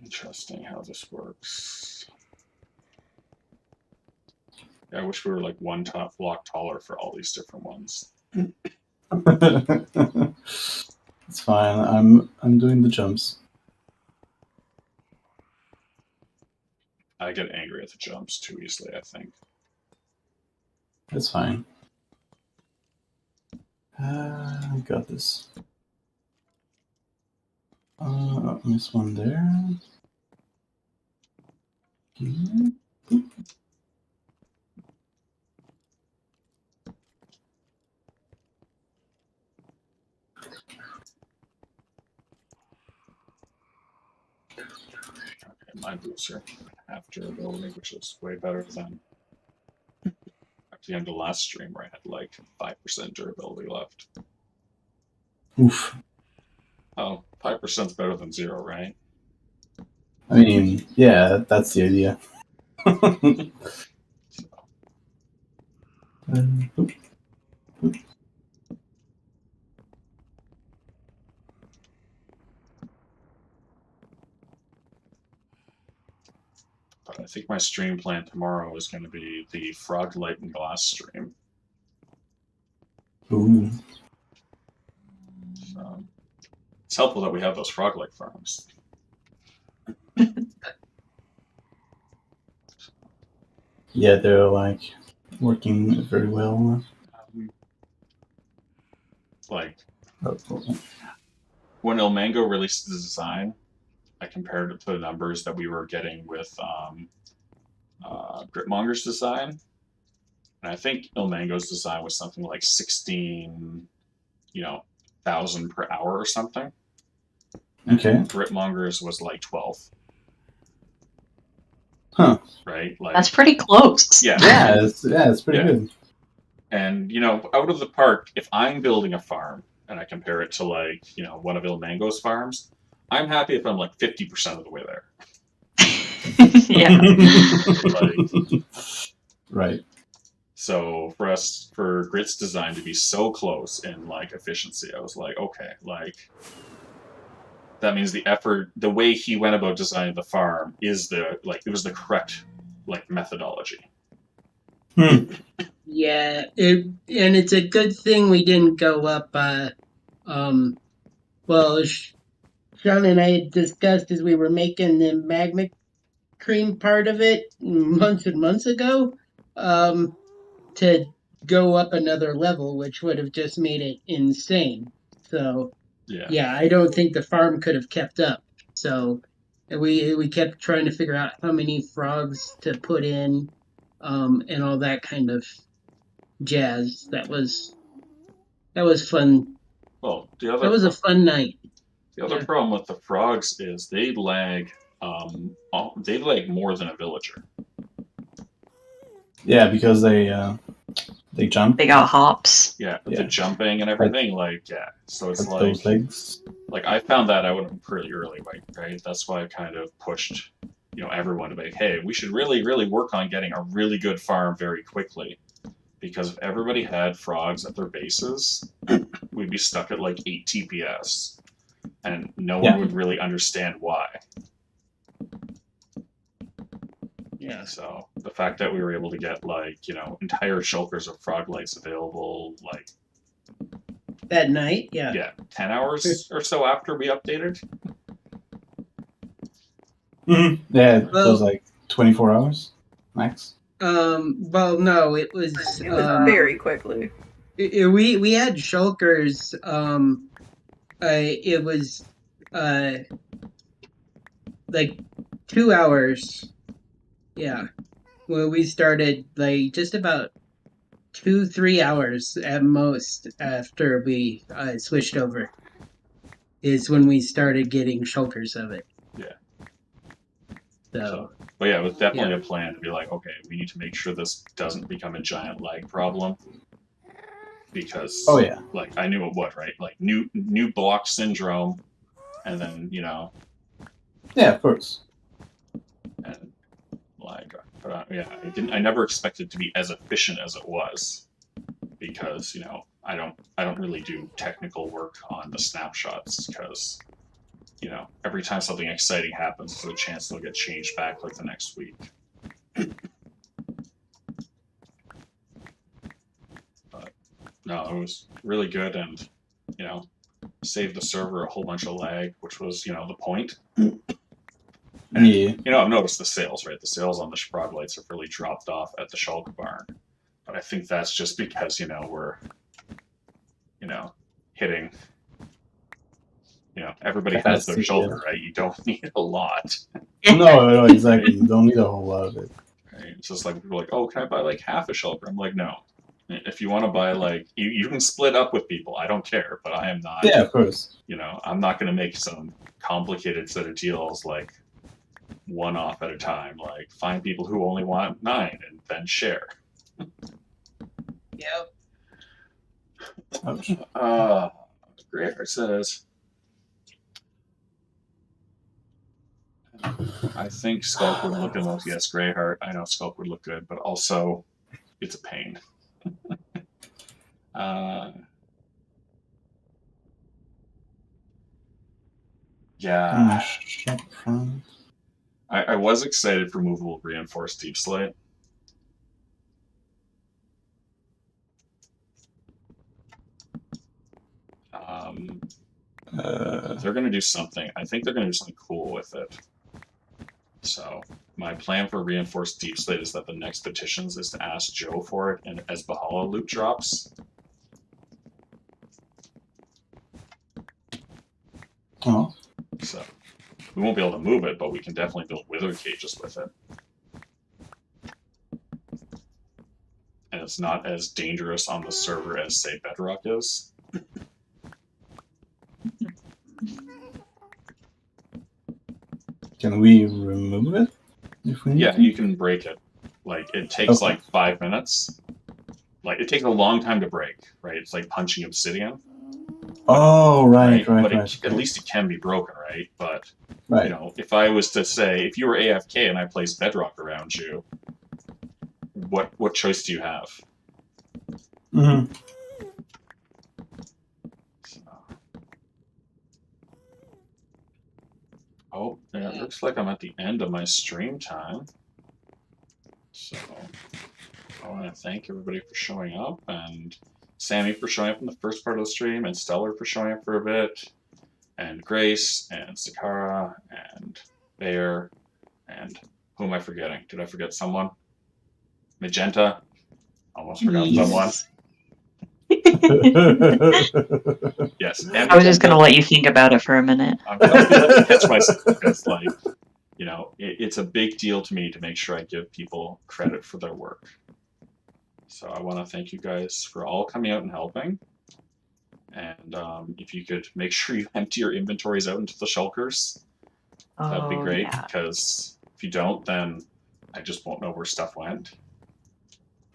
A: interesting how this works. Yeah, I wish we were like one top block taller for all these different ones.
F: It's fine. I'm doing the jumps.
A: I get angry at the jumps too easily, I think.
F: It's fine. I got this. Miss one there.
A: Okay, my boots are half durability, which is way better than at the end of last stream where I had like 5% durability left.
F: Oof.
A: Oh, 5% is better than 0, right?
F: I mean, yeah, that's the idea.
A: So,
F: Oop.
A: but I think my stream plan tomorrow is going to be the Frog Light and Glass stream.
F: Ooh.
A: So it's helpful that we have those frog light farms.
F: Yeah, they're like working very well.
A: Like
F: Oh.
A: when El Mango released the design, I compared it to the numbers that we were getting with Gritmonger's design. And I think El Mango's design was something like 16,000 per hour or something.
F: Okay.
A: Gritmonger's was like 12.
F: Huh.
A: Right? Like
D: That's pretty close.
A: Yeah.
F: It's pretty good.
A: And out of the park, if I'm building a farm and I compare it to like, one of Il Mango's farms, I'm happy if I'm like 50% of the way there.
D: Yeah.
F: Right.
A: So for Grit's design to be so close in like efficiency, I was like, okay, like that means the effort, the way he went about designing the farm is it was the correct like methodology.
C: Yeah, and it's a good thing we didn't go up. Well, Sean and I had discussed as we were making the magma cream part of it months and months ago, to go up another level, which would have just made it insane. So yeah, I don't think the farm could have kept up. So we kept trying to figure out how many frogs to put in, and all that kind of jazz. That was fun.
A: Well,
C: That was a fun night.
A: the other
C: yeah.
A: problem with the frogs is they lag more than a villager.
F: Yeah, because they jump.
D: They got hops.
A: Yeah, with
F: Yeah.
A: the jumping and everything, so it's
F: Like those legs.
A: like I found that out pretty early, right? That's why I kind of pushed, everyone to be, hey, we should really, really work on getting a really good farm very quickly, because if everybody had frogs at their bases, we'd be stuck at like 8 TPS, and no one
F: Yeah.
A: would really understand why.
C: Yeah.
A: So the fact that we were able to get entire shulkers of frog lights available
C: That night, yeah.
A: 10 hours or so after we updated.
F: Mm-hmm. Yeah, it
C: Well-
F: was like 24 hours max.
C: Well, no, it was.
G: It was very quickly.
C: We had shulkers. It was like 2 hours. Yeah. Well, we started like just about 2-3 hours at most after we switched over. Is when we started getting shulkers of it.
A: Yeah.
C: So.
A: But yeah, it was definitely a plan to be like, okay, we need to make sure this doesn't become a giant lag problem. Because I knew it would, right? Like new block syndrome, and then
F: Yeah, of course.
A: and I never expected it to be as efficient as it was, because I don't really do technical work on the snapshots, because every time something exciting happens, there's a chance they'll get changed back like the next week. But no, it was really good, and saved the server a whole bunch of lag, which was the point. And,
F: Yeah.
A: I've noticed the sales, right? The sales on the frog lights have really dropped off at the Shulk barn, but I think that's just because we're hitting. Everybody has their shoulder, right? You don't need a lot.
F: No, exactly. You don't need a whole lot of it.
A: Right? It's just like people are like, oh, can I buy like half a shulker? I'm like, no. If you want to buy you can split up with people. I don't care, but I am not.
F: Yeah, of course.
A: I'm not going to make some complicated set of deals like one off at a time. Like find people who only want 9 and then share.
C: Yep.
F: Ouch.
A: Greyheart says, I think Skulk would look the most. Yes, Greyheart. I know Skulk would look good, but also it's a pain. Yeah. I was excited for movable reinforced deep slate. They're going to do something. I think they're going to do something cool with it. So my plan for reinforced deep slate is that the next petitions is to ask Joe for it, and as Bahala loot drops.
F: Oh.
A: So we won't be able to move it, but we can definitely build wither cages with it. And it's not as dangerous on the server as, say, Bedrock is.
F: Can we remove it? If we need
A: Yeah,
F: to?
A: you can break it. Like, it takes like 5 minutes. Like, it takes a long time to break, right? It's like punching obsidian.
F: Oh, right.
A: But at least it can be broken, right? But, if I was to say, if you were AFK and I placed Bedrock around you, what choice do you have?
F: Mm-hmm.
A: Oh, yeah, it looks like I'm at the end of my stream time. So, I want to thank everybody for showing up, and Sammy for showing up in the first part of the stream, and Stellar for showing up for a bit, and Grace, and Sakara, and Bear, and who am I forgetting? Did I forget someone? Magenta? Almost forgot someone. Yes.
D: I was just going to let you think about it for a minute.
A: I'm going to catch myself because, it's a big deal to me to make sure I give people credit for their work. So I want to thank you guys for all coming out and helping. And if you could make sure you empty your inventories out into the shulkers, that'd be great.
D: Yeah.
A: Because if you don't, then I just won't know where stuff went.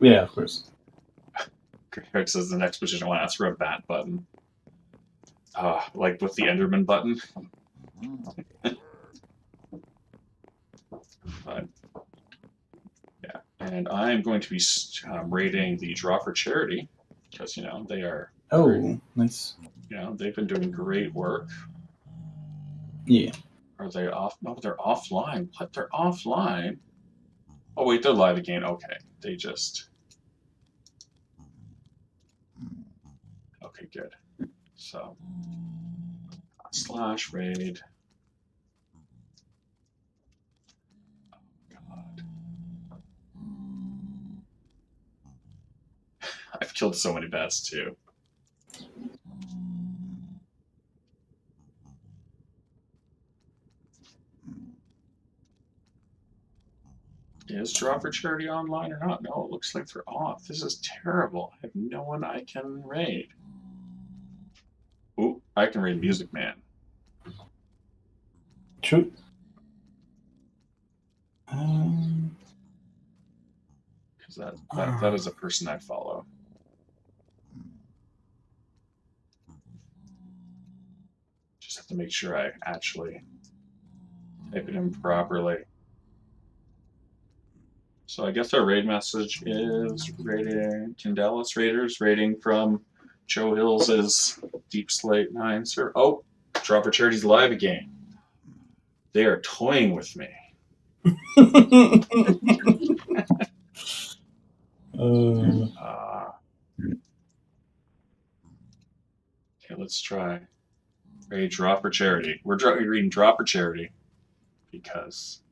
F: Yeah, of course.
A: Greg says the next position I want to ask for a bat button. Like with the Enderman button. But, yeah, and I'm going to be rating the Draw for Charity because they are.
F: Oh, nice.
A: They've been doing great work.
F: Yeah.
A: Are they off? No, they're offline. What? They're offline? Oh wait, they're live again. Okay, they just. Okay, good. So /raid. God. I've killed so many bats too. Is Draw for Charity online or not? No, it looks like they're off. This is terrible. I have no one I can raid. Ooh, I can raid Music Man.
F: True.
A: Because that is a person I follow. Just have to make sure I actually type it in properly. So I guess our raid message is rating Kindalis Raiders, rating from Joe Hills' Deep Slate 9 server. Oh, Draw for Charity's live again. They are toying with me. Okay, let's try. Raid Draw for Charity. We're reading Draw for Charity because,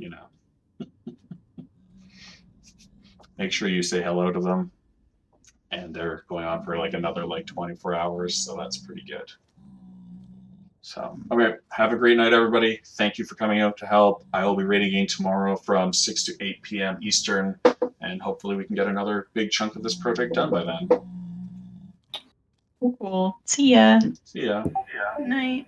A: make sure you say hello to them. And they're going on for another 24 hours, so that's pretty good. So, okay, have a great night, everybody. Thank you for coming out to help. I will be raiding again tomorrow from 6 to 8 p.m. Eastern, and hopefully we can get another big chunk of this project done by then.
D: Cool. See ya.
A: See ya.
G: Good night.